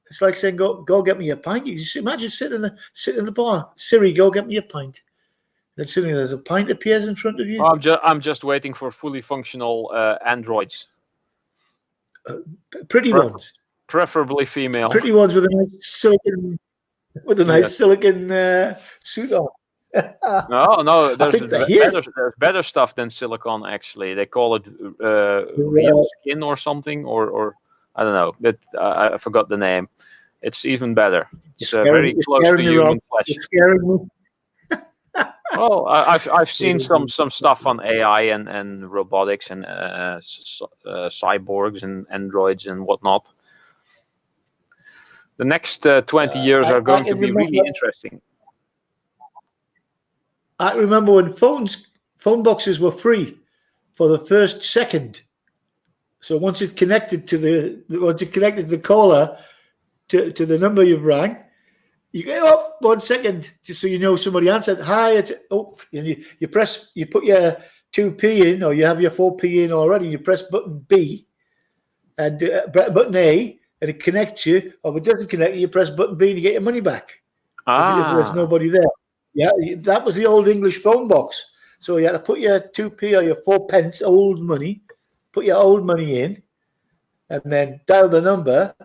Speaker 1: It's like saying, "Go get me a pint." You just imagine sitting in the bar. Siri, go get me a pint. Then suddenly there's a pint appears in front of you.
Speaker 2: I'm just waiting for fully functional androids.
Speaker 1: Pretty ones,
Speaker 2: preferably female.
Speaker 1: Pretty ones with a nice silicon suit on.
Speaker 2: No, there's better stuff than silicon. Actually, they call it real skin or something, or I don't know. I forgot the name. it's even better. It's
Speaker 1: You're
Speaker 2: very close to human flesh.
Speaker 1: You're scaring me.
Speaker 2: Well, I've seen some stuff on AI and robotics and cyborgs and androids and whatnot. The next 20 years are going to be really interesting.
Speaker 1: I remember when phone boxes were free for the first second. So once it connected to the caller to the number you rang, you go 1 second just so you know somebody answered. Hi, and you put your 2p in, or you have your 4p in already. You press button B and button A, and it connects you. Or if it doesn't connect you press button B and you get your money back. If there's nobody there. Yeah, that was the old English phone box. So you had to put your 2p or your 4 pence old money, put your old money in, and then dial the number,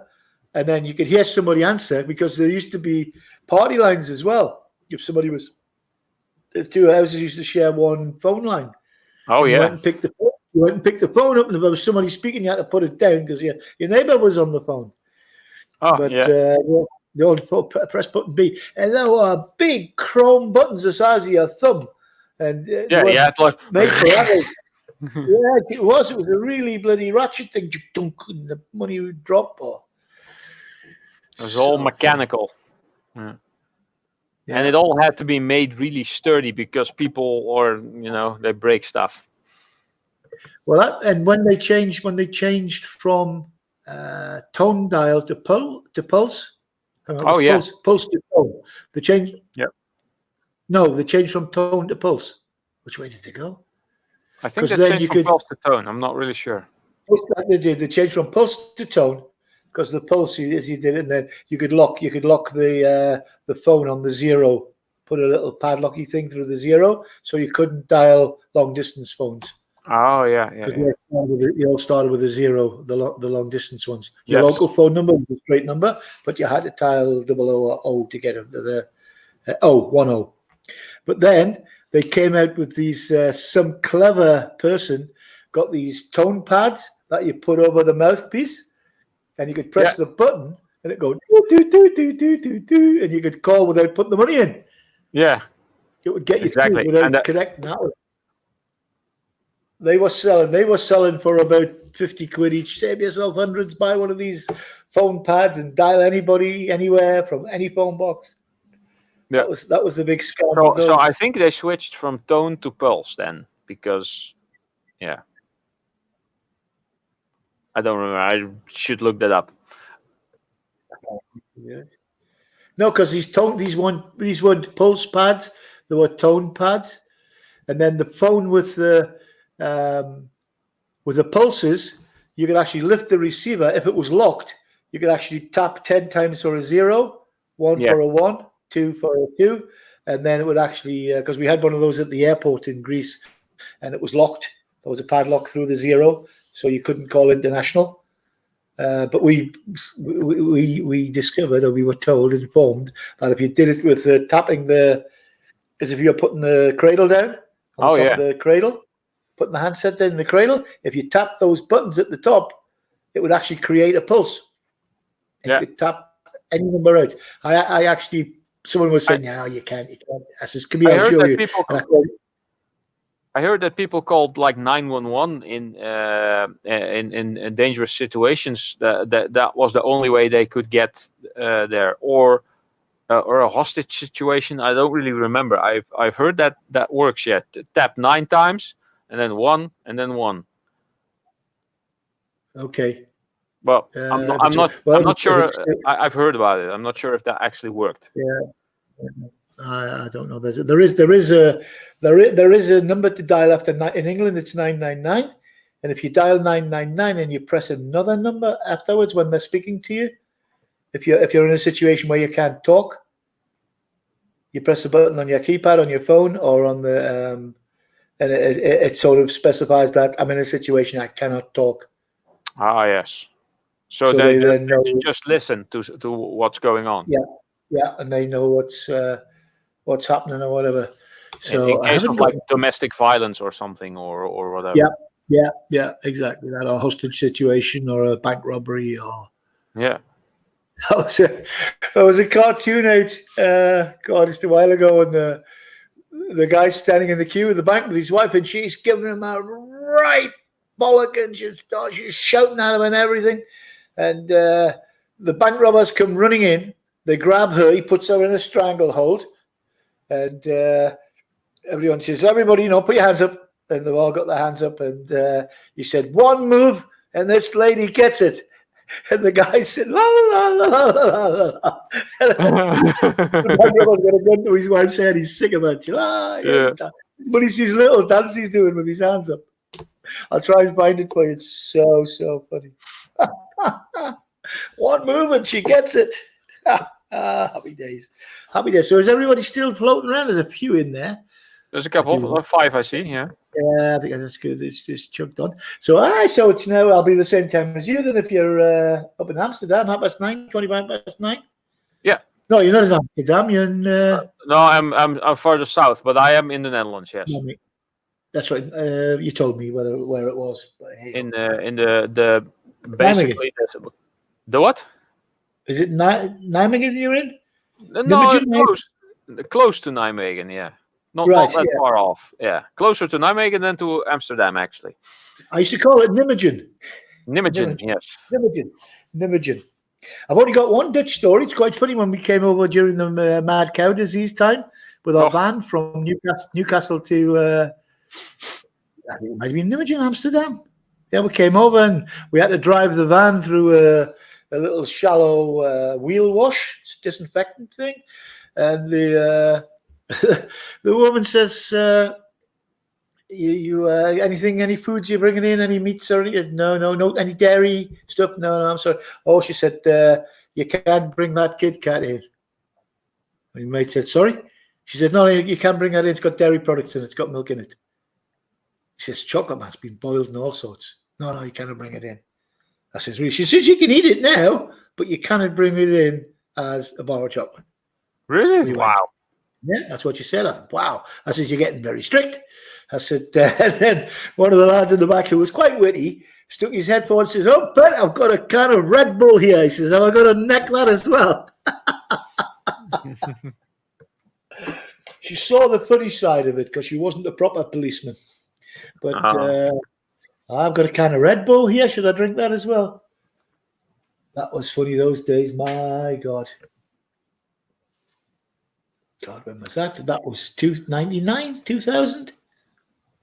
Speaker 1: and then you could hear somebody answer, because there used to be party lines as well. If two houses used to share one phone line.
Speaker 2: Oh, yeah.
Speaker 1: You went and picked the phone up, and if there was somebody speaking, you had to put it down because your neighbor was on the phone.
Speaker 2: Oh,
Speaker 1: but,
Speaker 2: yeah.
Speaker 1: The old press button B, and there were big chrome buttons the size of your thumb, and
Speaker 2: yeah, it like
Speaker 1: made for that. Yeah, it was a really bloody ratchet thing. And the money would drop. It
Speaker 2: was all mechanical. Yeah. And it all had to be made really sturdy because people, they break stuff.
Speaker 1: Well, and when they changed from tone dial to pulse. Pulse to tone. They changed.
Speaker 2: Yeah.
Speaker 1: No, they changed from tone to pulse. Which way did they go?
Speaker 2: I think they changed from pulse to tone. I'm not really sure.
Speaker 1: They did. They changed from pulse to tone, because the pulse, as you did it, and then you could lock the phone on the 0. Put a little padlocky thing through the 0, so you couldn't dial long distance phones.
Speaker 2: Oh, yeah.
Speaker 1: They all started with a 0, the long distance ones. Your local phone number was a straight number, but you had to dial 00 or O to get into the 10. But then they came out with these. Some clever person got these tone pads that you put over the mouthpiece, and you could press the button, and it go do, and you could call without putting the money in.
Speaker 2: Yeah,
Speaker 1: it would get you through without connecting that way. They were selling for about 50 quid each. Save yourself hundreds. Buy one of these phone pads and dial anybody, anywhere, from any phone box. Yeah. That was the big scam.
Speaker 2: So I think they switched from tone to pulse then, because, I don't remember. I should look that up.
Speaker 1: Yeah. No, because these weren't pulse pads. They were tone pads, and then the phone with the pulses, you could actually lift the receiver. If it was locked, you could actually tap 10 times for a 0, 1 for a 1, 2 for a 2, and then it would actually, because we had one of those at the airport in Greece, and it was locked. There was a padlock through the 0, so you couldn't call international. But we discovered, or we were informed, that if you did it with tapping as if you're putting the cradle down on the top of the cradle, putting the handset in the cradle, if you tap those buttons at the top, it would actually create a pulse. And you could tap any number out. I actually, someone was saying, no, you can't. I says, come here, I'll show you.
Speaker 2: I heard that people called like 911 in dangerous situations. That was the only way they could get there, or a hostage situation. I don't really remember. I've heard that works yet. Tap 9 times and then 1 and then 1.
Speaker 1: Okay.
Speaker 2: Well, I'm not sure. I've heard about it. I'm not sure if that actually worked.
Speaker 1: Yeah. I don't know. There is a number to dial after. In England, it's 999, and if you dial 999 and you press another number afterwards when they're speaking to you, if you're in a situation where you can't talk, you press the button on your keypad on your phone or on the and it sort of specifies that I'm in a situation I cannot talk.
Speaker 2: Ah, yes. So they then just listen to what's going on.
Speaker 1: Yeah, and they know what's happening or whatever. So
Speaker 2: in case of like domestic violence or something or whatever.
Speaker 1: Yeah, exactly that, or a hostage situation or a bank robbery or There was a cartoon out, God, just a while ago, and the guy's standing in the queue with the bank with his wife, and she's giving him a right bollock, and she's shouting at him and everything. And the bank robbers come running in. They grab her. He puts her in a stranglehold, and everyone says, "Everybody, put your hands up." And they've all got their hands up, and he said, "One move, and this lady gets it." And the guy said, "La la la la la la." My brother's got a gun to his wife's head. He's sick of it. Yeah. But it's his little dance he's doing with his hands up. I'll try and find it for you. It's so funny. One move and she gets it. Happy days. Happy days. So is everybody still floating around? There's a few in there.
Speaker 2: There's a couple, 5 I see, yeah.
Speaker 1: Yeah, I think that's good. It's just chugged on. So it's now, I'll be the same time as you then if you're up in Amsterdam, 9:30, 9:25. Yeah. No, you're not in Amsterdam. You're in...
Speaker 2: No, I'm further south, but I am in the Netherlands, yes.
Speaker 1: That's right. You told me where it was. But hey.
Speaker 2: In the basically the what?
Speaker 1: Is it Nijmegen you're in?
Speaker 2: No, close to Nijmegen, yeah. Not that far off. Yeah, closer to Nijmegen than to Amsterdam, actually.
Speaker 1: I used to call it Nijmegen.
Speaker 2: Nijmegen, yes.
Speaker 1: Nijmegen. I've only got one Dutch story. It's quite funny when we came over during the mad cow disease time with our van from Newcastle to, I think it might have been Nijmegen, Amsterdam. Yeah, we came over and we had to drive the van through a little shallow wheel wash, disinfectant thing. And the woman says, "You any foods you're bringing in? Any meats or anything?" No. Any dairy stuff? No, I'm sorry. Oh, she said, "You can't bring that Kit Kat in." My mate said, "Sorry." She said, "No, you can't bring that in. It's got dairy products in it. It's got milk in it." She says, "Chocolate man's been boiled and all sorts." No, you cannot bring it in. I says, "Really?" She says, "You can eat it now, but you cannot bring it in as a bar of chocolate."
Speaker 2: Really? Wow.
Speaker 1: Yeah, that's what you said. I thought, wow. I said, "You're getting very strict." I said, and then one of the lads in the back who was quite witty stuck his head forward and says, "Oh, but I've got a can of Red Bull here." He says, "Have I got to neck that as well?" She saw the funny side of it because she wasn't a proper policeman. But I've got a can of Red Bull here. Should I drink that as well? That was funny those days. My God. God, when was that? That was 1999, 2000,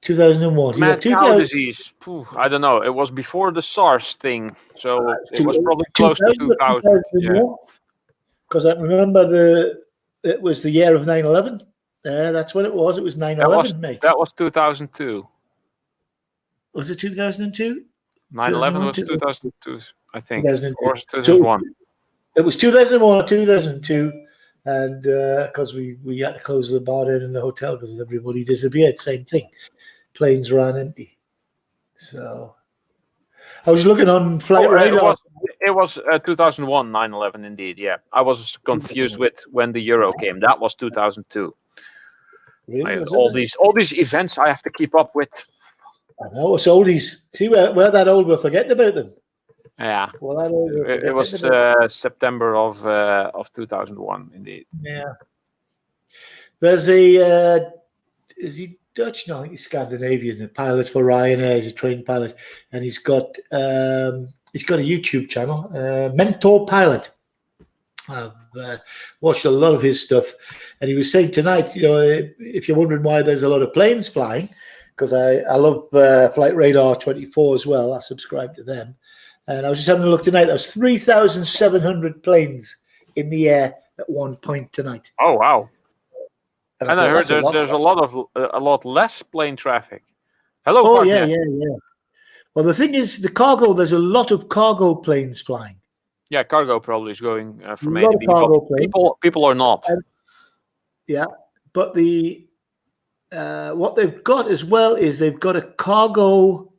Speaker 1: 2001.
Speaker 2: Mad cow disease. I don't know. It was before the SARS thing, so it was probably close to 2000.
Speaker 1: Because I remember it was the year of 9/11. That's what it was. It was 9/11, mate.
Speaker 2: That was 2002.
Speaker 1: Was it 2002?
Speaker 2: 9/11 was 2002, I think. 2002. Or 2001.
Speaker 1: So it was 2001 or 2002. And because we had to close the bar down in the hotel because everybody disappeared. Same thing. Planes ran empty. So I was looking on flight radar.
Speaker 2: It was 2001, 9/11 indeed, yeah. I was confused with when the Euro came. That was 2002.
Speaker 1: Really?
Speaker 2: All these events I have to keep up with.
Speaker 1: I know, it's oldies. See, we're that old, we're forgetting about them.
Speaker 2: Yeah, it was September of 2001, indeed.
Speaker 1: Yeah, there's a is he Dutch? No, I think he's Scandinavian. A pilot for Ryanair. He's a trained pilot, and he's got a YouTube channel, Mentor Pilot. I've watched a lot of his stuff, and he was saying tonight, if you're wondering why there's a lot of planes flying, because I love Flight Radar 24 as well. I subscribe to them. And I was just having a look tonight. There was 3,700 planes in the air at one point tonight.
Speaker 2: Oh wow! And I heard there's a lot less plane traffic. Hello.
Speaker 1: Oh partner. Yeah. Well, the thing is, the cargo. There's a lot of cargo planes flying.
Speaker 2: Yeah, cargo probably is going from A to B. People are not.
Speaker 1: Yeah, but what they've got as well is they've got a cargo.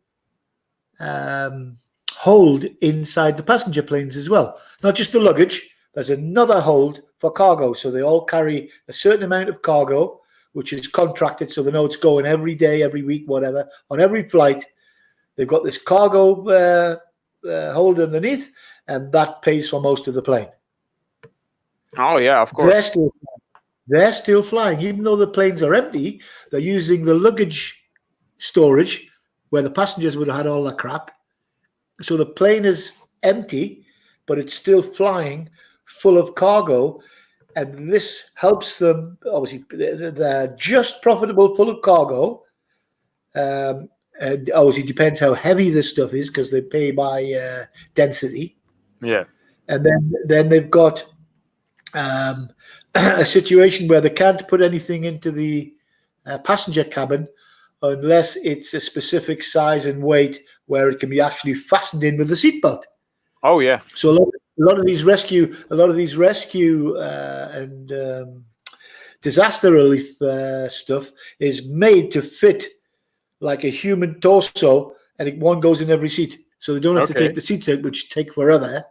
Speaker 1: Hold inside the passenger planes as well, not just the luggage. There's another hold for cargo, so they all carry a certain amount of cargo, which is contracted, so they know it's going every day, every week, whatever. On every flight, they've got this cargo hold underneath, and that pays for most of the plane.
Speaker 2: Oh yeah, of course.
Speaker 1: They're still flying, even though the planes are empty. They're using the luggage storage where the passengers would have had all that crap. So the plane is empty, but it's still flying full of cargo. And this helps them. Obviously, they're just profitable full of cargo. And obviously, it depends how heavy this stuff is because they pay by density.
Speaker 2: Yeah.
Speaker 1: And then they've got a situation where they can't put anything into the passenger cabin unless it's a specific size and weight where it can be actually fastened in with a seatbelt.
Speaker 2: Oh yeah.
Speaker 1: So a lot of these rescue and disaster relief stuff is made to fit like a human torso, and one goes in every seat, so they don't have to take the seats out, which take forever.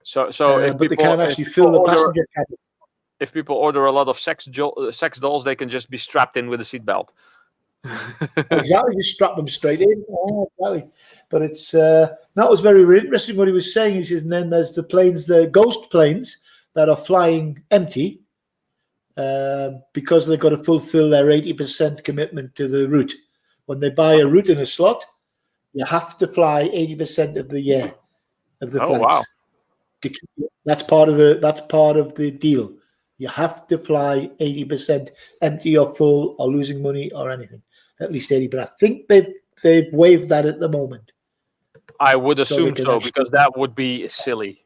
Speaker 2: So
Speaker 1: but they can't actually fill the passenger cabin.
Speaker 2: If people order a lot of sex dolls, they can just be strapped in with a seatbelt.
Speaker 1: Exactly, just strap them straight in. Oh, exactly. But it's that was very interesting what he was saying. He says, and then there's the ghost planes that are flying empty because they've got to fulfill their 80% commitment to the route. When they buy a route in a slot, you have to fly 80% of the year of the flights.
Speaker 2: Wow.
Speaker 1: That's part of the deal. You have to fly 80%, empty or full, or losing money or anything. At least 80. But I think they've waived that at the moment.
Speaker 2: I would assume so, because that would be silly.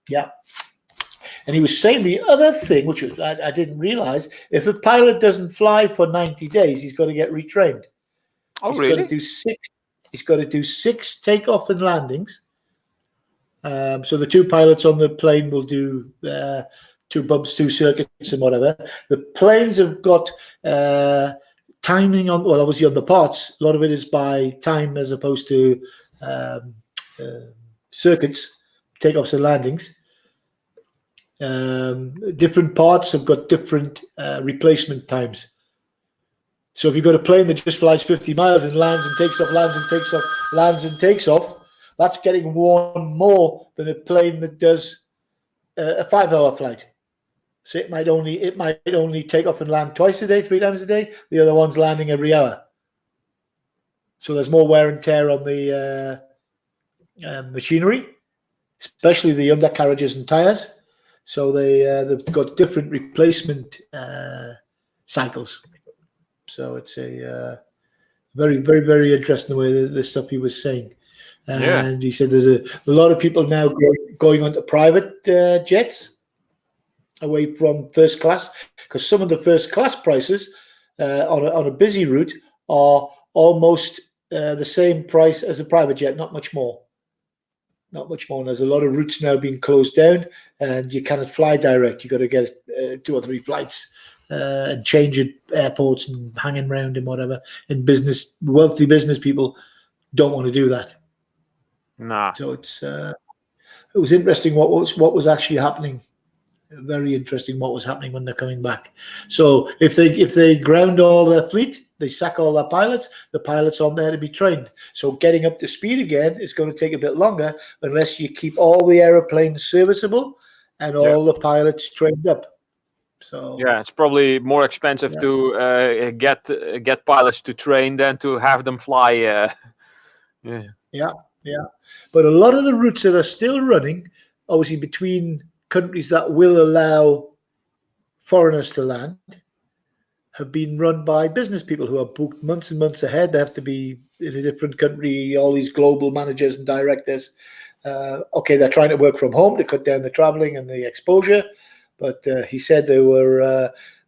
Speaker 1: Yeah. And he was saying the other thing, which I didn't realize, if a pilot doesn't fly for 90 days, he's got to get retrained.
Speaker 2: Oh, really?
Speaker 1: He's got to do 6 takeoff and landings. So the 2 pilots on the plane will do 2 bumps, 2 circuits, and whatever. The planes have got timing on. Well, obviously on the parts, a lot of it is by time as opposed to circuits, takeoffs and landings. Different parts have got different replacement times. So if you've got a plane that just flies 50 miles and lands and takes off, lands and takes off, lands and takes off, that's getting worn more than a plane that does a 5-hour flight. So it might only take off and land twice a day, 3 times a day. The other one's landing every hour. So there's more wear and tear on the machinery, especially the undercarriages and tires. So they've got different replacement cycles. So it's a very, very, very interesting way the stuff he was saying. And he said there's a lot of people now going onto private jets away from first class, because some of the first class prices on a busy route are almost the same price as a private jet, not much more. Not much more. And there's a lot of routes now being closed down, and you cannot fly direct. You got to get 2 or 3 flights and change at airports and hanging around and whatever. And wealthy business people don't want to do that.
Speaker 2: Nah.
Speaker 1: So it was interesting what was actually happening. Very interesting what was happening when they're coming back. So if they ground all their fleet, they sack all their pilots, the pilots aren't there to be trained. So getting up to speed again is going to take a bit longer unless you keep all the aeroplanes serviceable and all the pilots trained up. So
Speaker 2: it's probably more expensive to get pilots to train than to have them fly.
Speaker 1: Yeah. But a lot of the routes that are still running, obviously between countries that will allow foreigners to land, have been run by business people who are booked months and months ahead. They have to be in a different country, all these global managers and directors. They're trying to work from home to cut down the traveling and the exposure. But he said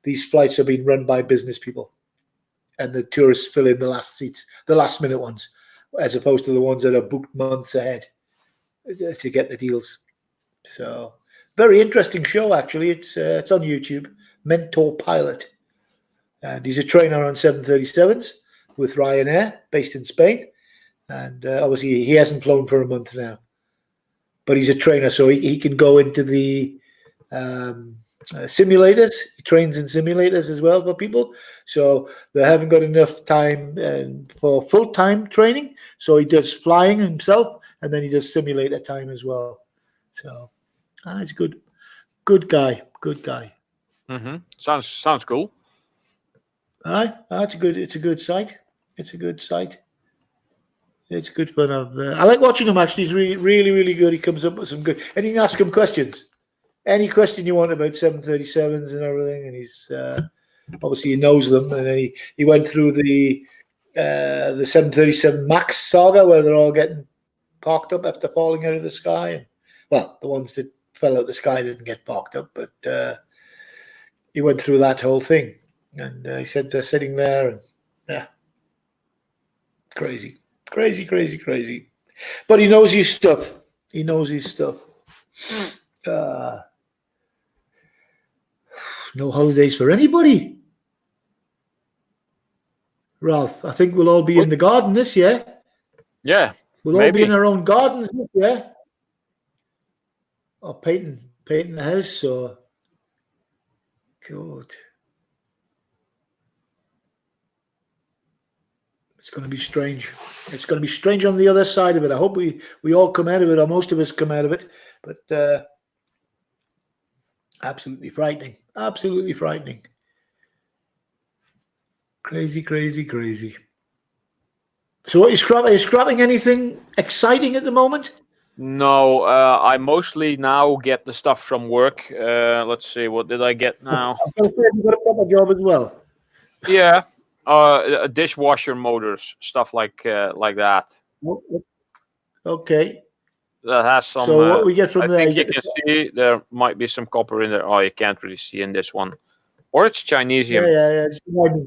Speaker 1: these flights are being run by business people, and the tourists fill in the last seats, the last minute ones, as opposed to the ones that are booked months ahead to get the deals. So very interesting show, actually. It's on YouTube, Mentor Pilot. And he's a trainer on 737s with Ryanair, based in Spain. And obviously he hasn't flown for a month now. But he's a trainer, so he can go into the simulators. He trains in simulators as well for people. So they haven't got enough time for full-time training. So he does flying himself, and then he does simulator time as well. So it's good. Good guy. Good guy.
Speaker 2: Sounds cool.
Speaker 1: Aye, that's a good. It's a good site. It's a good site. It's good fun. I like watching him. Actually, he's really good. He comes up with some good, and you can ask him questions. Any question you want about 737s and everything, and he's obviously he knows them. And then he went through the 737 Max saga where they're all getting parked up after falling out of the sky. And, well, the ones that fell out of the sky didn't get parked up, but he went through that whole thing. And he said they're sitting there, and yeah, crazy. But he knows his stuff. No holidays for anybody. Ralph, I think we'll all be in the garden this year.
Speaker 2: Yeah.
Speaker 1: We'll all be in our own gardens this year. Or painting the house, or God. It's going to be strange. It's going to be strange on the other side of it. I hope we all come out of it, or most of us come out of it. But absolutely frightening. Absolutely frightening. Crazy. So are you scrapping anything exciting at the moment?
Speaker 2: No, I mostly now get the stuff from work. Let's see, what did I get now?
Speaker 1: You've got a proper job as well.
Speaker 2: Yeah. Dishwasher motors, stuff like that.
Speaker 1: Okay.
Speaker 2: That has some.
Speaker 1: So what we get from there?
Speaker 2: I think you can see there might be some copper in there. Oh, you can't really see in this one, or it's Chinesium.
Speaker 1: Yeah.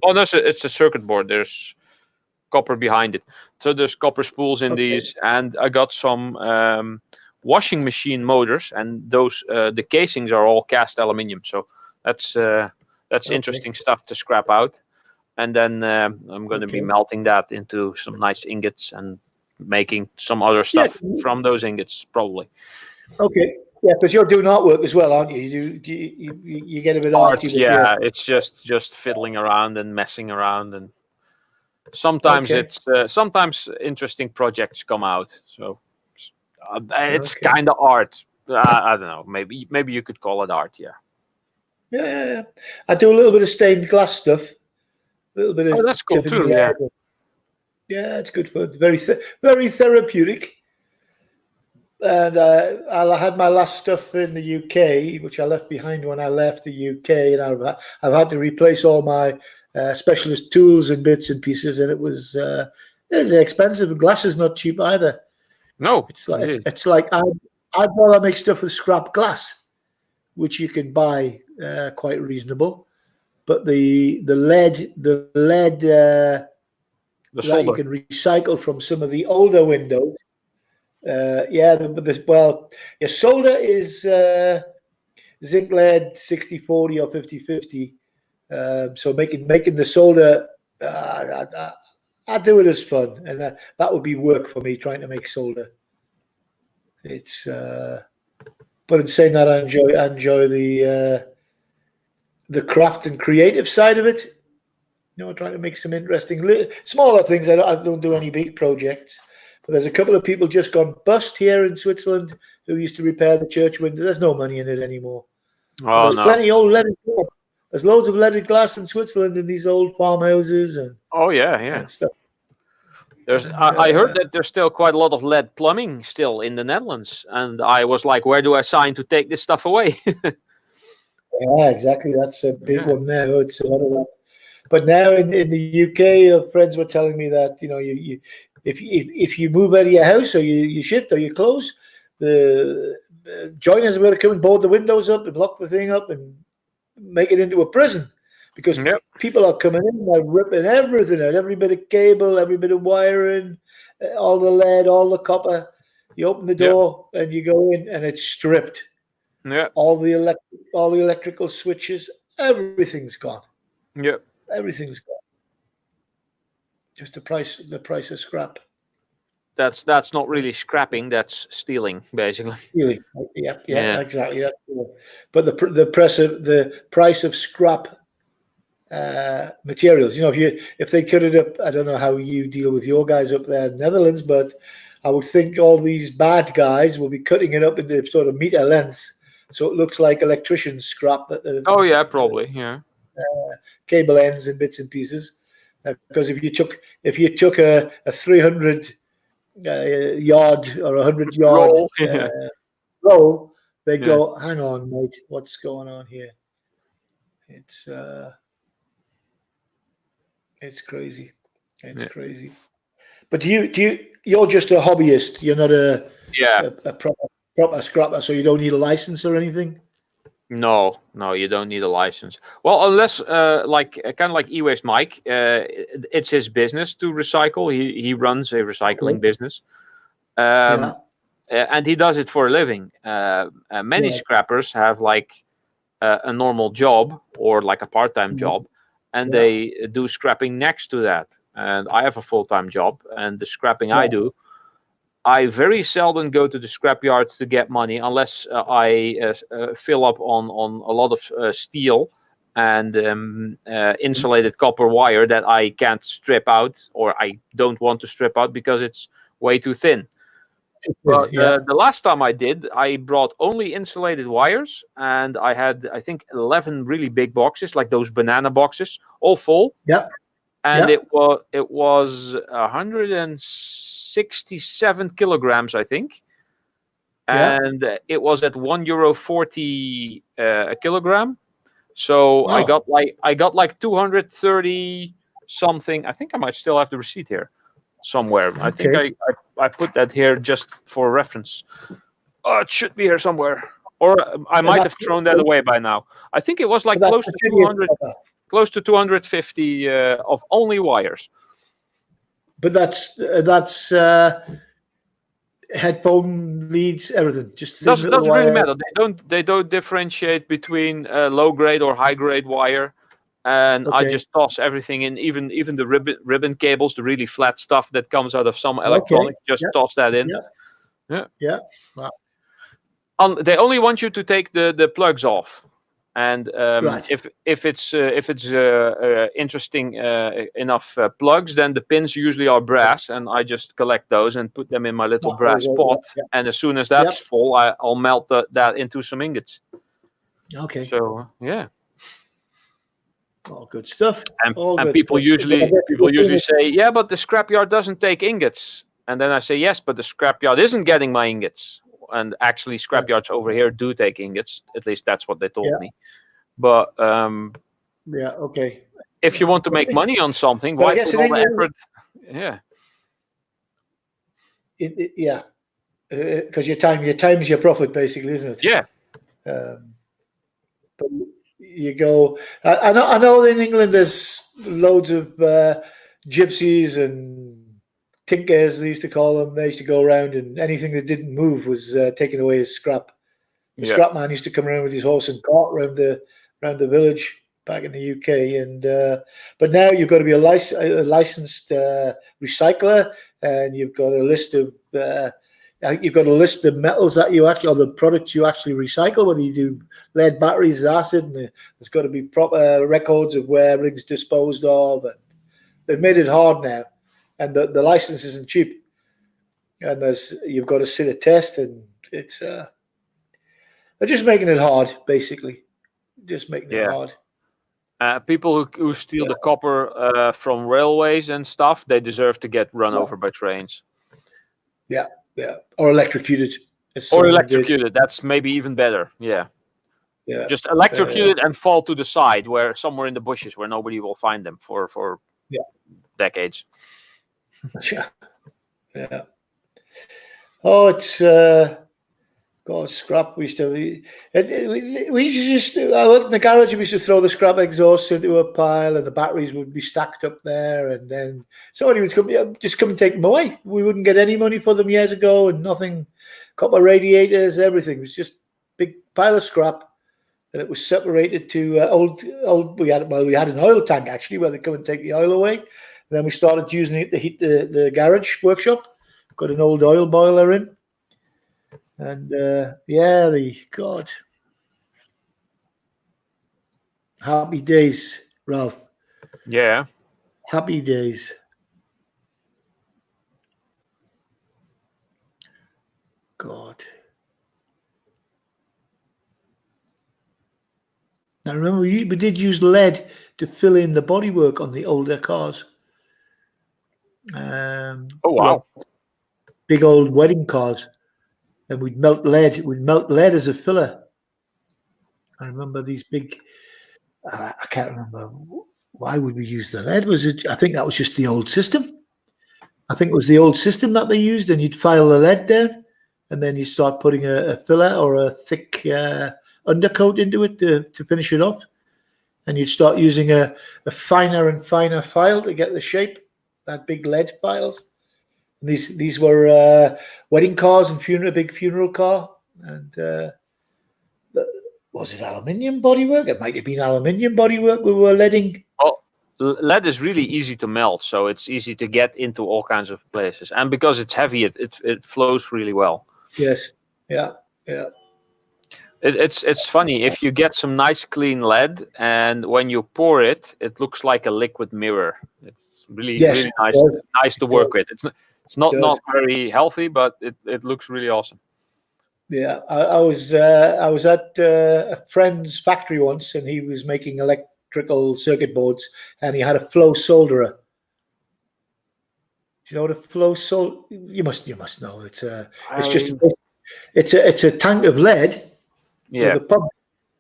Speaker 2: Oh no, it's a circuit board. There's copper behind it. So there's copper spools in these, and I got some washing machine motors, and those the casings are all cast aluminium. So that's interesting stuff to scrap out. And then I'm going to be melting that into some nice ingots and making some other stuff from those ingots, probably.
Speaker 1: Okay. Yeah, because you're doing artwork as well, aren't you? You get a bit arty with
Speaker 2: it's just fiddling around and messing around, and sometimes sometimes interesting projects come out. So it's kind of art. I don't know. Maybe you could call it art. Yeah.
Speaker 1: Yeah. I do a little bit of stained glass stuff. A little bit of
Speaker 2: that's cool too. Yeah.
Speaker 1: Yeah, it's good fun. Very therapeutic. And I had my last stuff in the UK, which I left behind when I left the UK, and I've had to replace all my specialist tools and bits and pieces, and it was expensive. And glass is not cheap either.
Speaker 2: No,
Speaker 1: it's like I'd rather make stuff with scrap glass, which you can buy quite reasonable. But the lead that you can recycle from some of the older windows. Solder is zinc lead 60-40 or 50-50. So making the solder, I do it as fun, and that would be work for me trying to make solder. It's but in saying that, I enjoy the craft and creative side of it. Trying to make some interesting smaller things. I don't do any big projects, but there's a couple of people just gone bust here in Switzerland who used to repair the church windows. There's no money in it anymore. There's plenty of old leaded glass. There's loads of leaded glass in Switzerland in these old farmhouses and and stuff.
Speaker 2: I heard that there's still quite a lot of lead plumbing still in the Netherlands, and I was like, where do I sign to take this stuff away?
Speaker 1: Yeah, exactly. That's a big one now. It's a lot of that. But now in the UK, friends were telling me that if you move out of your house or you shift or you close, the joiners are going to come and board the windows up and lock the thing up and make it into a prison, because people are coming in and they're ripping everything out, every bit of cable, every bit of wiring, all the lead, all the copper. You open the door and you go in and it's stripped.
Speaker 2: Yeah.
Speaker 1: All the electrical switches, everything's gone.
Speaker 2: Yeah.
Speaker 1: Everything's gone. Just the price of scrap.
Speaker 2: That's not really scrapping. That's stealing, basically.
Speaker 1: Stealing. Yeah, exactly. That's cool. But the price of scrap materials. If they cut it up, I don't know how you deal with your guys up there in the Netherlands, but I would think all these bad guys will be cutting it up into sort of meter lengths so it looks like electrician scrap that the
Speaker 2: Oh yeah, probably. Yeah.
Speaker 1: cable ends in bits and pieces. Because if you took a 300 yard or 100-yard
Speaker 2: Roll. Yeah.
Speaker 1: roll, they
Speaker 2: Yeah.
Speaker 1: go, hang on, mate, what's going on here? It's crazy. It's
Speaker 2: Yeah.
Speaker 1: crazy. But you're just a hobbyist. You're not
Speaker 2: Yeah.
Speaker 1: a proper scrapper, so you don't need a license or anything.
Speaker 2: No, you don't need a license. Well, unless kind of like e-waste Mike, it's his business to recycle. He runs a recycling
Speaker 1: Okay.
Speaker 2: business,
Speaker 1: Yeah.
Speaker 2: and he does it for a living. Many
Speaker 1: Yeah.
Speaker 2: scrappers have like a normal job or like a part-time
Speaker 1: Yeah.
Speaker 2: job, and
Speaker 1: Yeah.
Speaker 2: they do scrapping next to that. And I have a full-time job, and the scrapping I do, I very seldom go to the scrapyard to get money unless I fill up on a lot of steel and insulated copper wire that I can't strip out, or I don't want to strip out because it's way too thin. But
Speaker 1: Yeah.
Speaker 2: the last time I did, I brought only insulated wires, and I had, I think, 11 really big boxes, like those banana boxes, all full.
Speaker 1: Yeah.
Speaker 2: And
Speaker 1: Yeah.
Speaker 2: it was 167 kilograms, I think,
Speaker 1: Yeah.
Speaker 2: and it was at €1.40 a kilogram. So
Speaker 1: Wow.
Speaker 2: I got like 230 something. I think I might still have the receipt here somewhere. I think
Speaker 1: Okay.
Speaker 2: I put that here just for reference. Oh, it should be here somewhere, or I
Speaker 1: And
Speaker 2: might have thrown that away by now. I think it was like
Speaker 1: that's
Speaker 2: close to 200, close to 250 of only wires.
Speaker 1: But that's headphone leads, everything. Just thin
Speaker 2: Doesn't
Speaker 1: little
Speaker 2: really
Speaker 1: wire.
Speaker 2: matter. They don't differentiate between low grade or high grade wire. And I
Speaker 1: Okay.
Speaker 2: just toss everything in, even the ribbon cables, the really flat stuff that comes out of some
Speaker 1: Okay.
Speaker 2: electronics. Just
Speaker 1: Yeah.
Speaker 2: toss that in.
Speaker 1: Yeah.
Speaker 2: Yeah.
Speaker 1: Yeah. Wow.
Speaker 2: They only want you to take the plugs off, and
Speaker 1: Right.
Speaker 2: if it's interesting enough plugs, then the pins usually are brass, and I just collect those and put them in my little brass pot.
Speaker 1: Yeah.
Speaker 2: And as soon as that's full, I'll melt that into some ingots.
Speaker 1: Okay.
Speaker 2: So yeah.
Speaker 1: All good stuff.
Speaker 2: And people usually say, yeah, but the scrapyard doesn't take ingots. And then I say, yes, but the scrapyard isn't getting my ingots. And actually, scrapyards over here do take ingots. At least that's what they told me. But
Speaker 1: yeah, okay.
Speaker 2: If you want to make money on something, why put all the effort? Yeah.
Speaker 1: Yeah. Because your time is your profit, basically, isn't it?
Speaker 2: Yeah.
Speaker 1: But you go. I know in England there's loads of gypsies and tinkers, they used to call them. They used to go around, and anything that didn't move was taken away as scrap. The scrap man used to come around with his horse and cart around the village back in the UK. And but now you've got to be a licensed recycler, and you've got a list of metals that you actually, or the products you actually recycle. Whether you do lead batteries, acid, and there's got to be proper records of where everything's disposed of. And they've made it hard now, and the license isn't cheap. And you've got to sit a test, and it's they're just making it hard, basically. Just making it hard.
Speaker 2: People who steal the copper from railways and stuff, they deserve to get run over by trains.
Speaker 1: Yeah, or electrocuted.
Speaker 2: Or electrocuted. That's maybe even better. Yeah. Just electrocuted and fall to the side, somewhere in the bushes where nobody will find them for decades.
Speaker 1: Yeah. Oh, it's God, scrap. We used to just. I worked in the garage. We used to throw the scrap exhausts into a pile, and the batteries would be stacked up there. And then somebody would come and take them away. We wouldn't get any money for them years ago, and nothing. Copper radiators, everything. It was just a big pile of scrap, and it was separated to old. We had an oil tank actually, where they come and take the oil away. And then we started using it to heat the garage workshop. Got an old oil boiler in. And God, happy days, Ralph.
Speaker 2: Yeah,
Speaker 1: happy days. God. I remember we did use lead to fill in the bodywork on the older cars.
Speaker 2: Oh wow!
Speaker 1: Big old wedding cars, and we'd melt lead. We'd melt lead as a filler. I remember these big. I can't remember why would we use the lead. Was it? I think that was just the old system. I think it was the old system that they used, and you'd file the lead down, and then you start putting a filler or a thick undercoat into it to finish it off, and you'd start using a finer and finer file to get the shape. That big lead files. And these were wedding cars and a big funeral car, and was it aluminium bodywork? It might have been aluminium bodywork we were leading.
Speaker 2: Well, lead is really easy to melt, so it's easy to get into all kinds of places, and because it's heavy, it flows really well.
Speaker 1: Yes, yeah.
Speaker 2: It's funny if you get some nice clean lead, and when you pour it, it looks like a liquid mirror. It's really nice to work with. It's not very healthy, but it looks really awesome.
Speaker 1: Yeah, I was at a friend's factory once, and he was making electrical circuit boards, and he had a flow solderer. Do you know what a flow solder? You must know. It's a tank of lead.
Speaker 2: Yeah.
Speaker 1: With a pump.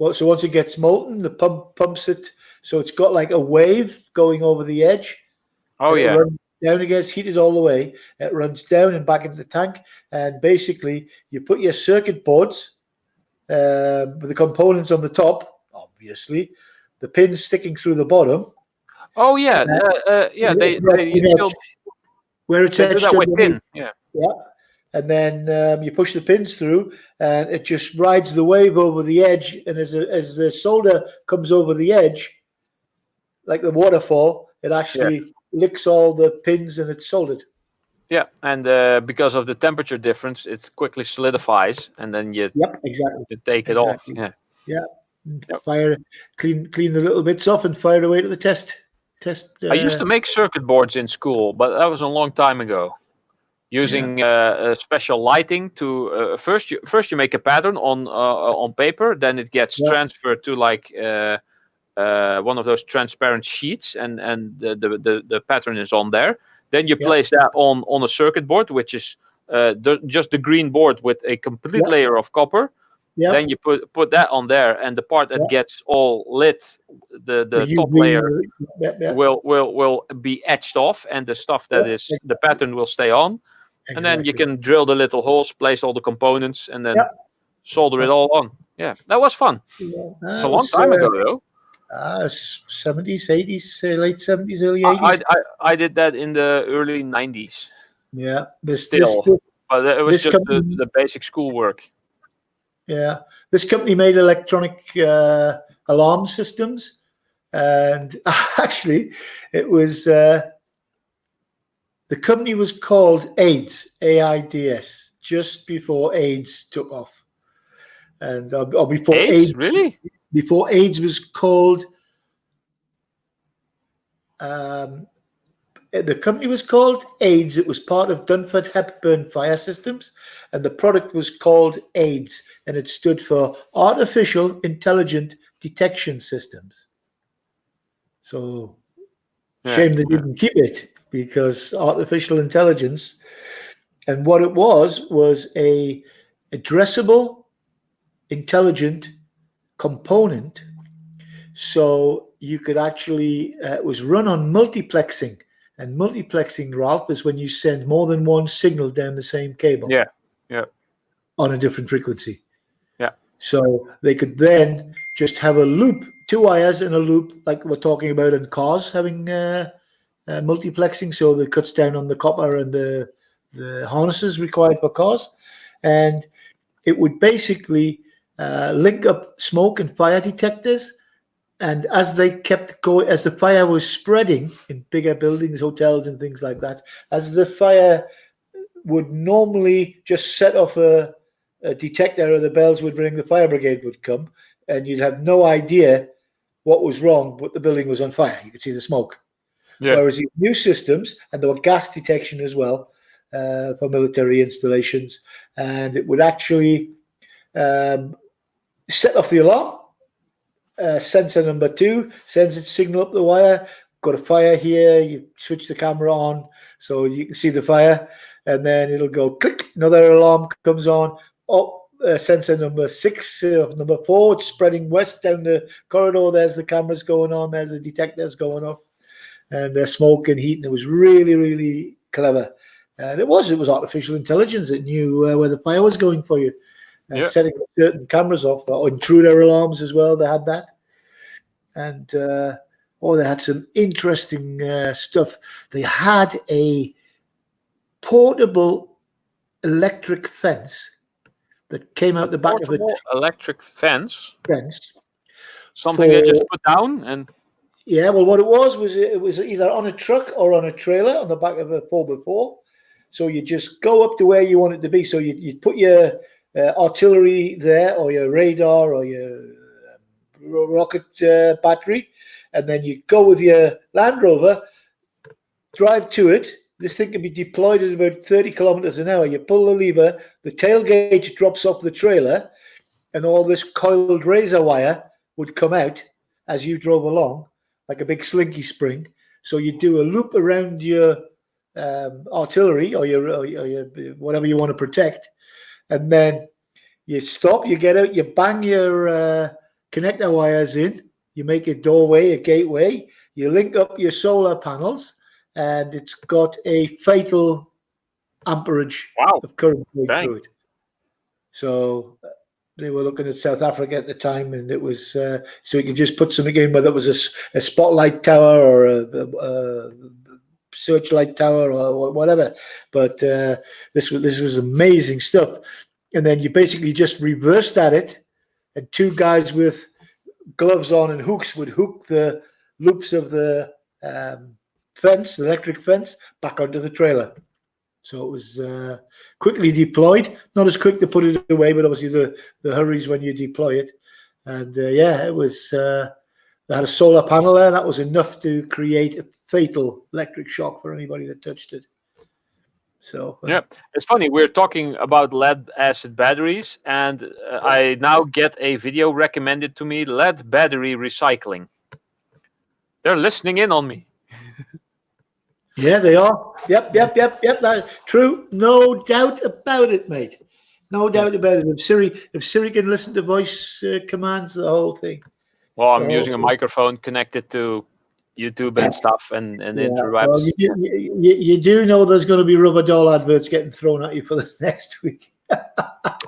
Speaker 1: Well, so once it gets molten, the pump pumps it, so it's got like a wave going over the edge.
Speaker 2: Oh yeah.
Speaker 1: Down, it gets heated all the way. It runs down and back into the tank, and basically you put your circuit boards with the components on the top, obviously, the pins sticking through the bottom.
Speaker 2: Oh yeah, They still
Speaker 1: where it's edged
Speaker 2: that with pin. Yeah.
Speaker 1: And then you push the pins through, and it just rides the wave over the edge. And as the solder comes over the edge, like the waterfall, it actually licks all the pins and it's soldered.
Speaker 2: Yeah, and because of the temperature difference, it quickly solidifies, and then you take it off.
Speaker 1: Yeah. Fire, clean the little bits off, and fire away to the test.
Speaker 2: I used to make circuit boards in school, but that was a long time ago. Using special lighting to first you make a pattern on paper, then it gets transferred to like one of those transparent sheets, and the pattern is on there. Then you place that on a circuit board, which is just the green board with a complete layer of copper. Yep. Then you put that on there, and the part that gets all lit, the top layer will be etched off, and the stuff that is the pattern will stay on. Exactly. And then you can drill the little holes, place all the components, and then solder it all on. Yeah, that was fun. It's a long time ago, though.
Speaker 1: 70s, 80s, late 70s, early 80s.
Speaker 2: I did that in the early 90s.
Speaker 1: Yeah,
Speaker 2: but it was just the basic schoolwork.
Speaker 1: Yeah, this company made electronic alarm systems, and actually, it was the company was called AIDS, AIDS, just before AIDS took off, and or before AIDS
Speaker 2: really.
Speaker 1: Before AIDS was called, the company was called AIDS. It was part of Dunford Hepburn Fire Systems, and the product was called AIDS, and it stood for Artificial Intelligent Detection Systems. So, shame they didn't keep it, because artificial intelligence, and what it was a addressable, intelligent component. So you could actually, it was run on multiplexing. And multiplexing, Ralph, is when you send more than one signal down the same cable.
Speaker 2: Yeah.
Speaker 1: On a different frequency.
Speaker 2: Yeah.
Speaker 1: So they could then just have a loop, 2 wires in a loop, like we're talking about in cars, having multiplexing. So that cuts down on the copper and the harnesses required for cars. And it would basically link up smoke and fire detectors. And as they kept going, as the fire was spreading in bigger buildings, hotels and things like that, as the fire would normally just set off a detector, or the bells would ring, the fire brigade would come, and you'd have no idea what was wrong, but the building was on fire. You could see the smoke. Yeah. Whereas these new systems, and there were gas detection as well for military installations, and it would actually set off the alarm. sensor number 2 sends its signal up the wire. Got a fire here. You switch the camera on so you can see the fire, and then it'll go click. Another alarm comes on. Sensor number 6, number 4. It's spreading west down the corridor. There's the cameras going on. There's the detectors going off, and there's smoke and heat. And it was really, really clever. And it was artificial intelligence. It knew where the fire was going for you. And setting certain cameras off, or intruder alarms as well. They had that. And they had some interesting stuff. They had a portable electric fence that came out the back of it.
Speaker 2: Electric fence?
Speaker 1: Something
Speaker 2: they just put down? And
Speaker 1: yeah, well, what it was either on a truck or on a trailer on the back of a 4x4. So you just go up to where you want it to be. So you'd put your artillery there, or your radar, or your rocket battery, and then you go with your Land Rover, drive to it. This thing can be deployed at about 30 kilometers an hour. You pull the lever, the tailgate drops off the trailer, and all this coiled razor wire would come out as you drove along, like a big slinky spring. So you do a loop around your artillery or your whatever you want to protect, and then you stop, you get out, you bang your connector wires in, you make a doorway, a gateway, you link up your solar panels, and it's got a fatal amperage of current going through it. So they were looking at South Africa at the time, and it was so you could just put something in, whether it was a spotlight tower or a searchlight tower or whatever. But this was amazing stuff. And then you basically just reversed at it, and 2 guys with gloves on and hooks would hook the loops of the fence, the electric fence, back onto the trailer. So it was quickly deployed. Not as quick to put it away, but obviously the hurries when you deploy it. And it was. They had a solar panel there. That was enough to create a fatal electric shock for anybody that touched it. So
Speaker 2: it's funny. We're talking about lead acid batteries, and I now get a video recommended to me: lead battery recycling. They're listening in on me.
Speaker 1: Yeah, they are. Yep. That's true. No doubt about it, mate. No doubt about it. If Siri can listen to voice commands, the whole thing.
Speaker 2: Well, I'm using a microphone connected to YouTube and stuff, and interwebs.
Speaker 1: Well, you do know there's going to be rubber doll adverts getting thrown at you for the next week.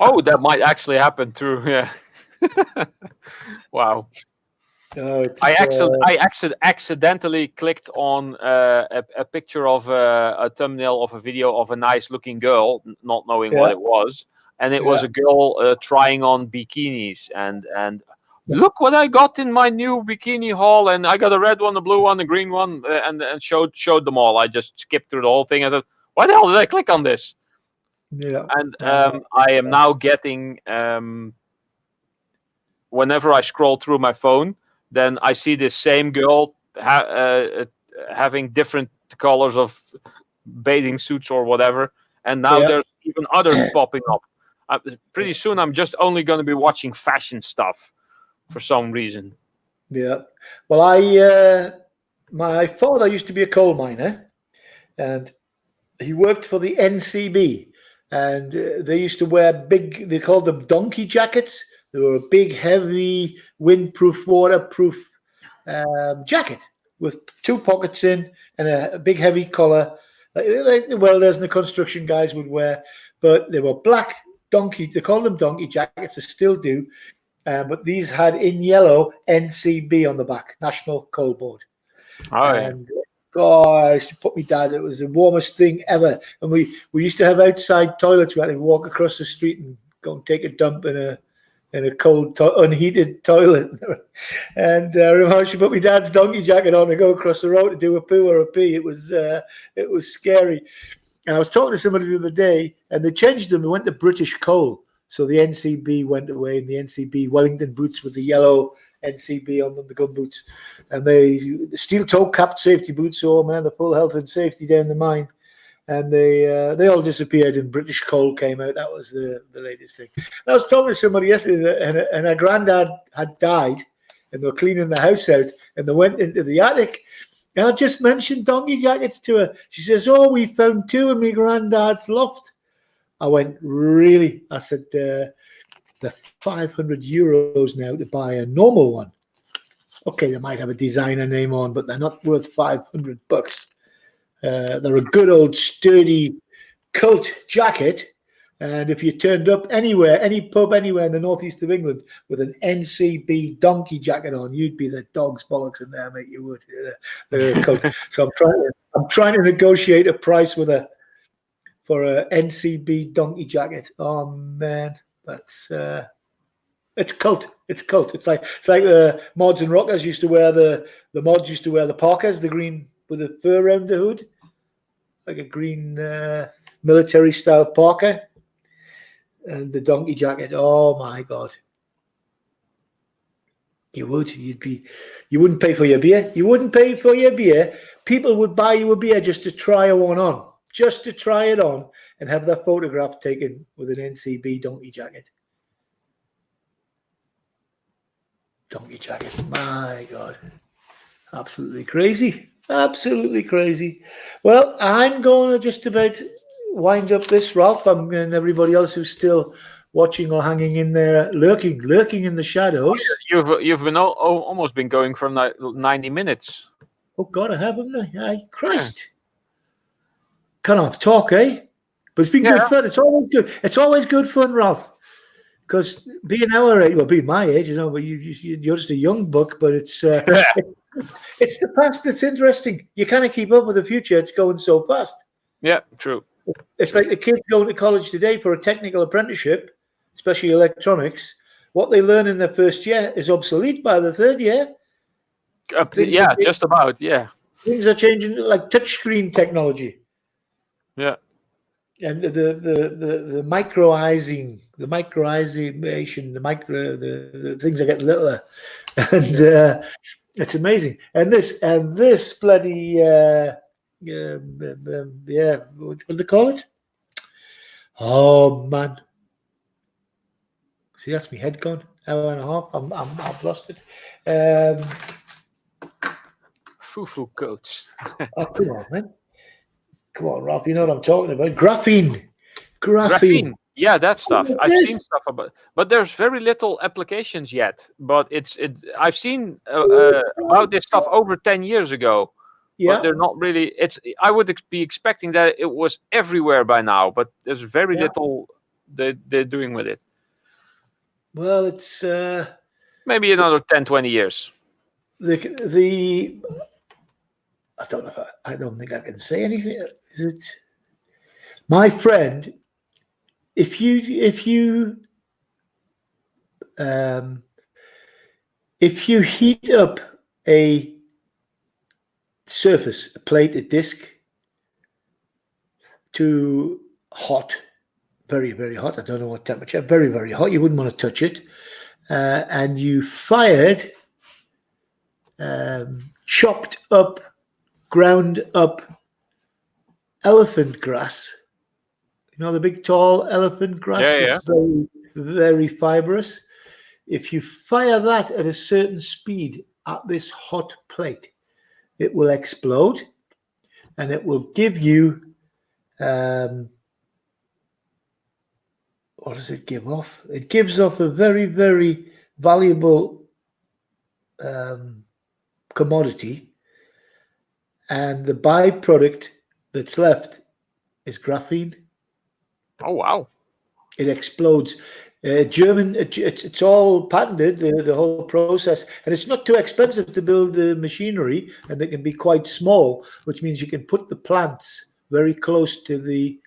Speaker 2: Oh, that might actually happen too. Yeah. Wow. I accidentally clicked on a picture of a thumbnail of a video of a nice-looking girl, not knowing what it was, and it was a girl trying on bikinis, and look what I got in my new bikini haul, and I got a red one, a blue one, a green one, and showed them all. I just skipped through the whole thing. I thought, why the hell did I click on this?
Speaker 1: Yeah.
Speaker 2: And I am now getting whenever I scroll through my phone, then I see this same girl having different colors of bathing suits or whatever, and now there's even others popping up. Pretty soon, I'm just only going to be watching fashion stuff for some reason.
Speaker 1: Yeah. Well, my father used to be a coal miner, and he worked for the NCB, and they used to wear they called them donkey jackets. They were a big, heavy, windproof, waterproof jacket with 2 pockets in and a big, heavy collar. Like welders and the construction guys would wear, but they were black donkey. They called them donkey jackets. They still do. But these had in yellow NCB on the back, National Coal Board. And God, I used to put me dad. It was the warmest thing ever. And we used to have outside toilets. We had to walk across the street and go and take a dump in a cold, unheated toilet. And I remember I used to put my dad's donkey jacket on and go across the road to do a poo or a pee. It was scary. And I was talking to somebody the other day, and they changed them. They went to British coal. So the NCB went away, and the NCB Wellington boots with the yellow NCB on them, the gun boots, and the steel toe capped safety boots. Oh man, the full health and safety down the mine, and they all disappeared. And British coal came out. That was the latest thing. And I was talking to somebody yesterday, and her granddad had died, and they were cleaning the house out, and they went into the attic. And I just mentioned donkey jackets to her. She says, "Oh, we found 2 in my granddad's loft." I went, "Really?" I said, "They're €500 now to buy a normal one. Okay, they might have a designer name on, but they're not worth $500. They're a good old sturdy cult jacket. And if you turned up anywhere, any pub anywhere in the northeast of England with an NCB donkey jacket on, you'd be the dog's bollocks in there, mate. You would. Cult. So I'm trying to negotiate a price with her for a NCB donkey jacket. Oh man, that's it's cult. It's cult. It's like the mods and rockers used to wear the mods used to wear the parkas, the green with the fur around the hood, like a green military style parka. And the donkey jacket, oh my God. You wouldn't pay for your beer. You wouldn't pay for your beer. People would buy you a beer just to try one on, just to try it on and have their photograph taken with an NCB donkey jacket. Donkey jackets, my God. Absolutely crazy. Absolutely crazy. Well, I'm going to just about wind up this, Ralph, and everybody else who's still watching or hanging in there, lurking in the shadows.
Speaker 2: You've been almost been going for 90 minutes.
Speaker 1: Oh God, I have, haven't I? Christ, can't talk, eh? But it's been good fun. It's always good. It's always good fun, Ralph. Because being our age, well, being my age, but you're just a young buck. But it's it's the past that's interesting. You kind of keep up with the future. It's going so fast.
Speaker 2: Yeah, true.
Speaker 1: It's like the kids going to college today for a technical apprenticeship, especially electronics. What they learn in their first year is obsolete by the third year.
Speaker 2: Just about. Yeah,
Speaker 1: things are changing, like touchscreen technology.
Speaker 2: Yeah,
Speaker 1: and the microizing, the things are getting littler, and it's amazing. And this bloody what do they call it? Oh man. See, that's my head gone. Hour and a half. I've lost it.
Speaker 2: Foo coats.
Speaker 1: Oh, come on, man. Come on, Ralph. You know what I'm talking about. Graphene.
Speaker 2: Yeah, that stuff. I've seen stuff but there's very little applications yet. But I've seen about this stuff over 10 years ago. Yeah. But they're not really. I would be expecting that it was everywhere by now, but there's very little they're doing with it.
Speaker 1: Well, it's
Speaker 2: maybe another 10, 20 years.
Speaker 1: I don't know. I don't think I can say anything. Is it, my friend? If you heat up a surface, a plate, a disc, to hot, very, very hot. I don't know what temperature. Very, very hot. You wouldn't want to touch it. And you fired chopped up, ground up elephant grass. You know, the big tall elephant grass that's very, very fibrous. If you fire that at a certain speed at this hot plate, it will explode, and it will give you what does it give off? It gives off a very, very valuable commodity, and the byproduct that's left is graphene.
Speaker 2: Oh wow!
Speaker 1: It explodes. It's all patented, the whole process, and it's not too expensive to build the machinery, and they can be quite small, which means you can put the plants very close to the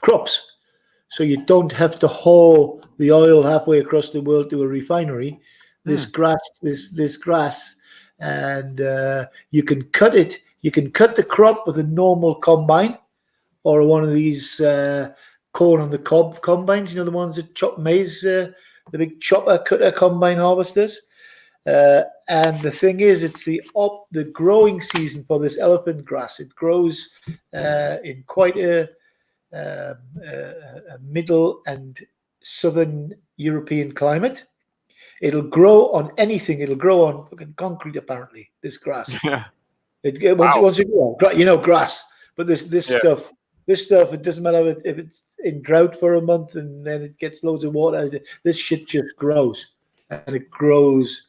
Speaker 1: crops, so you don't have to haul the oil halfway across the world to a refinery. This grass, and you can cut it. You can cut the crop with a normal combine, or one of these corn on the cob combines. You know, the ones that chop maize, the big chopper cutter combine harvesters. And the thing is, it's the growing season for this elephant grass. It grows in quite a middle and southern European climate. It'll grow on anything. It'll grow on fucking concrete. Apparently, this grass.
Speaker 2: Yeah.
Speaker 1: Once it grows, grass. But this stuff, it doesn't matter if it's in drought for a month and then it gets loads of water. This shit just grows, and it grows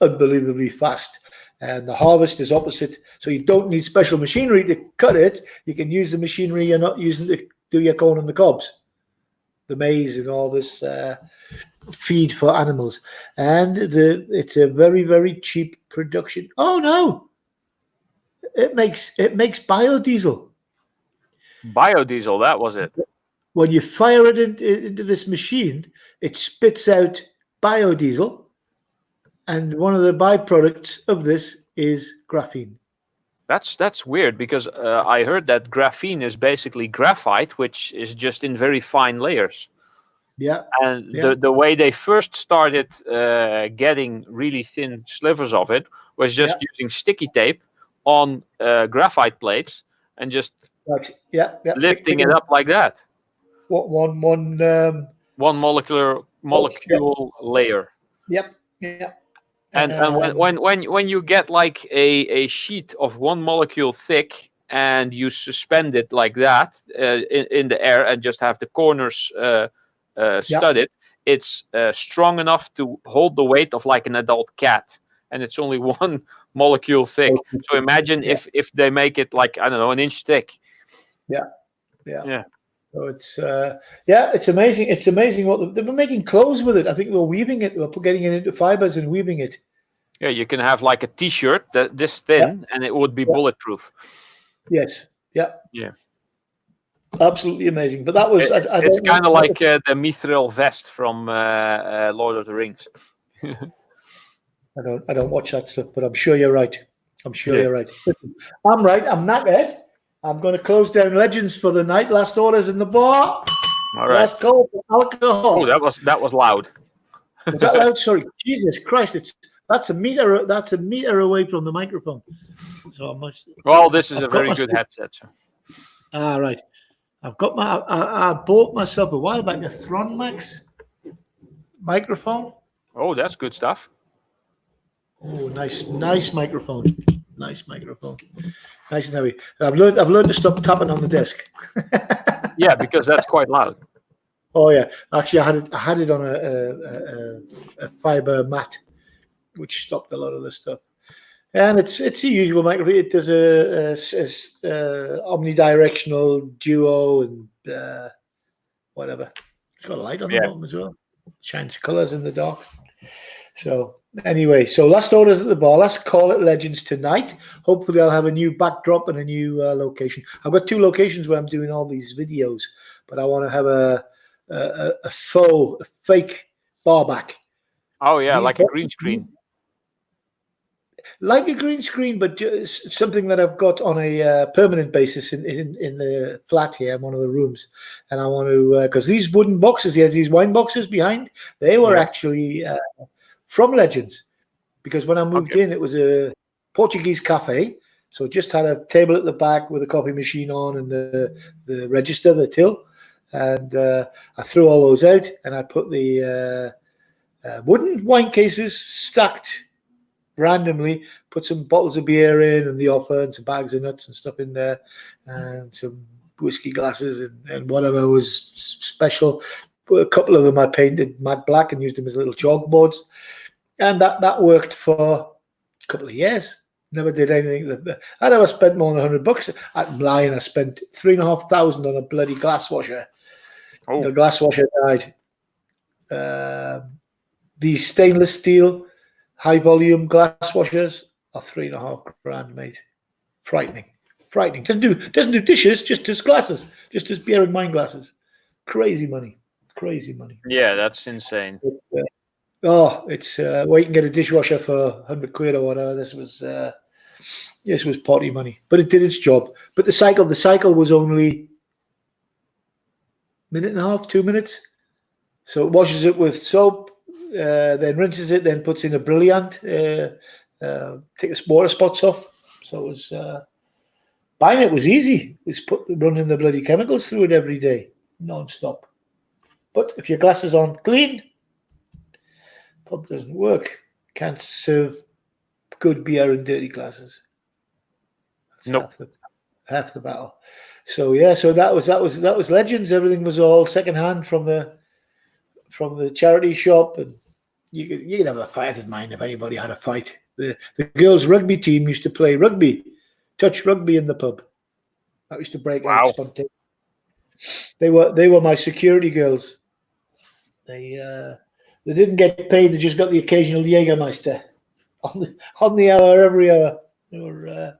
Speaker 1: unbelievably fast. And the harvest is opposite, so you don't need special machinery to cut it. You can use the machinery you're not using to do your corn and the cobs, the maize, and all this feed for animals. And it's a very, very cheap production. Oh no, it makes biodiesel.
Speaker 2: Biodiesel, that was it.
Speaker 1: When you fire it into this machine, it spits out biodiesel. And one of the byproducts of this is graphene.
Speaker 2: That's weird, because I heard that graphene is basically graphite, which is just in very fine layers.
Speaker 1: Yeah.
Speaker 2: And the way they first started getting really thin slivers of it was just using sticky tape on graphite plates and just lifting it up like that.
Speaker 1: One
Speaker 2: molecule layer.
Speaker 1: Yep. Yeah.
Speaker 2: And when you get like a sheet of one molecule thick and you suspend it like that in the air and just have the corners studded, it's strong enough to hold the weight of like an adult cat, and it's only one molecule thick. So imagine if they make it like, I don't know, an inch thick.
Speaker 1: Yeah. So it's amazing. It's amazing what they've been making clothes with it. I think they're weaving it. They're getting it into fibers and weaving it.
Speaker 2: Yeah, you can have like a T-shirt this thin, and it would be bulletproof.
Speaker 1: Yes. Yeah.
Speaker 2: Yeah.
Speaker 1: Absolutely amazing. But that was
Speaker 2: it's kind of like the mithril vest from Lord of the Rings.
Speaker 1: I don't watch that stuff, but I'm sure you're right. You're right. I'm right. I'm knackered. I'm going to close down Legends for the night. Last orders in the bar.
Speaker 2: All right.
Speaker 1: Last call for alcohol.
Speaker 2: Oh, that was loud.
Speaker 1: Was that loud? Sorry. Jesus Christ! That's a meter away from the microphone. So I must.
Speaker 2: Well, this is a very good headset. So.
Speaker 1: Right. I've got I bought myself a while back a Thron Max microphone.
Speaker 2: Oh, that's good stuff.
Speaker 1: Oh, nice microphone. Nice microphone. Nice and heavy. I've learned to stop tapping on the desk.
Speaker 2: Yeah, because that's quite loud.
Speaker 1: Oh yeah. Actually, I had it on a fiber mat, which stopped a lot of the stuff. And it's the usual microphone. It does a omnidirectional duo and whatever. It's got a light on the bottom as well. Shines colours in the dark. So anyway, last orders at the bar. Let's call it Legends tonight. Hopefully I'll have a new backdrop and a new location. I've got 2 locations where I'm doing all these videos, but I want to have a fake bar back.
Speaker 2: Oh yeah, like a green screen.
Speaker 1: Like a green screen, but just something that I've got on a permanent basis in the flat here, in one of the rooms. And I want to, because these wooden boxes, he has these wine boxes behind, they were actually from Legends. Because when I moved in, it was a Portuguese cafe. So it just had a table at the back with a coffee machine on and the register, the till. And I threw all those out and I put the wooden wine cases stacked randomly, put some bottles of beer in and the offer and some bags of nuts and stuff in there and some whiskey glasses and whatever was special. A couple of them I painted matte black and used them as little chalkboards, and that worked for a couple of years. Never did anything. I never spent more than $100. I'm lying. I spent $3,500 on a bloody glass washer. Oh. The glass washer died. These stainless steel high volume glass washers are $3,500, mate. Frightening. Doesn't do dishes, just does glasses, just does beer and wine glasses. Crazy money.
Speaker 2: Yeah, that's insane.
Speaker 1: It's well, you can get a dishwasher for £100 or whatever. This was potty money, but it did its job. But the cycle was only a minute and a half, 2 minutes. So it washes it with soap, then rinses it, then puts in a Brilliant, take the water spots off. So it was buying it was easy. It was running the bloody chemicals through it every day, non-stop. But if your glasses aren't clean, pub doesn't work. Can't serve good beer in dirty glasses. That's
Speaker 2: Nope.
Speaker 1: half the battle. So yeah, so that was Legends. Everything was all secondhand from the charity shop, and you could have a fight in mind if anybody had a fight. The girls' rugby team used to play touch rugby in the pub. That used to break out spontaneously. They were my security girls. They didn't get paid. They just got the occasional Jägermeister on the hour every hour. They were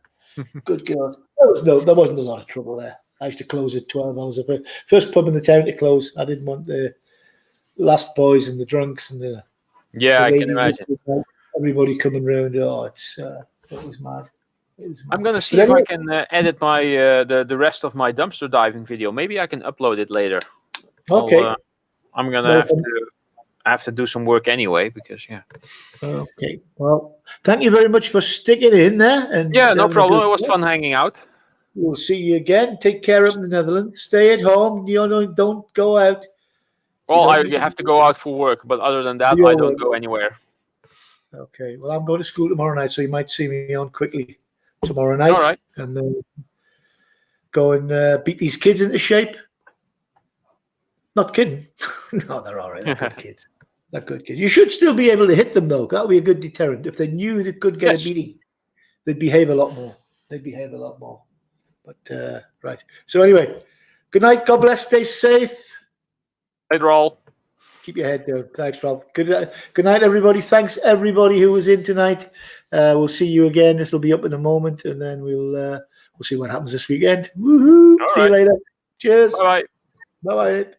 Speaker 1: good girls. There wasn't a lot of trouble there. I used to close at 12 hours. First pub in the town to close. I didn't want the last boys and the drunks and the
Speaker 2: I can imagine.
Speaker 1: Everybody coming round. Oh, it was mad.
Speaker 2: I'm gonna see if I can edit my the rest of my dumpster diving video. Maybe I can upload it later.
Speaker 1: Okay.
Speaker 2: I'm gonna have to do some work anyway because
Speaker 1: Okay. Well, thank you very much for sticking in there. And
Speaker 2: no problem. It was fun hanging out.
Speaker 1: We'll see you again. Take care of the Netherlands. Stay at home. Don't go out.
Speaker 2: Well, I have to go out for work, but other than that, I don't go anywhere.
Speaker 1: Okay. Well, I'm going to school tomorrow night, so you might see me on quickly tomorrow night.
Speaker 2: All right.
Speaker 1: And then go and beat these kids into shape. Not kidding. No, they're all right. They're good kids. They're good kids. You should still be able to hit them, though. That would be a good deterrent. If they knew they could get a beating, they'd behave a lot more. But, right. So anyway, good night. God bless. Stay safe.
Speaker 2: Hey, Roll.
Speaker 1: Keep your head down. Thanks, Rob. Good night, everybody. Thanks, everybody who was in tonight. We'll see you again. This will be up in a moment, and then we'll see what happens this weekend. Woohoo! See you later. Cheers.
Speaker 2: Bye-bye.
Speaker 1: Bye-bye.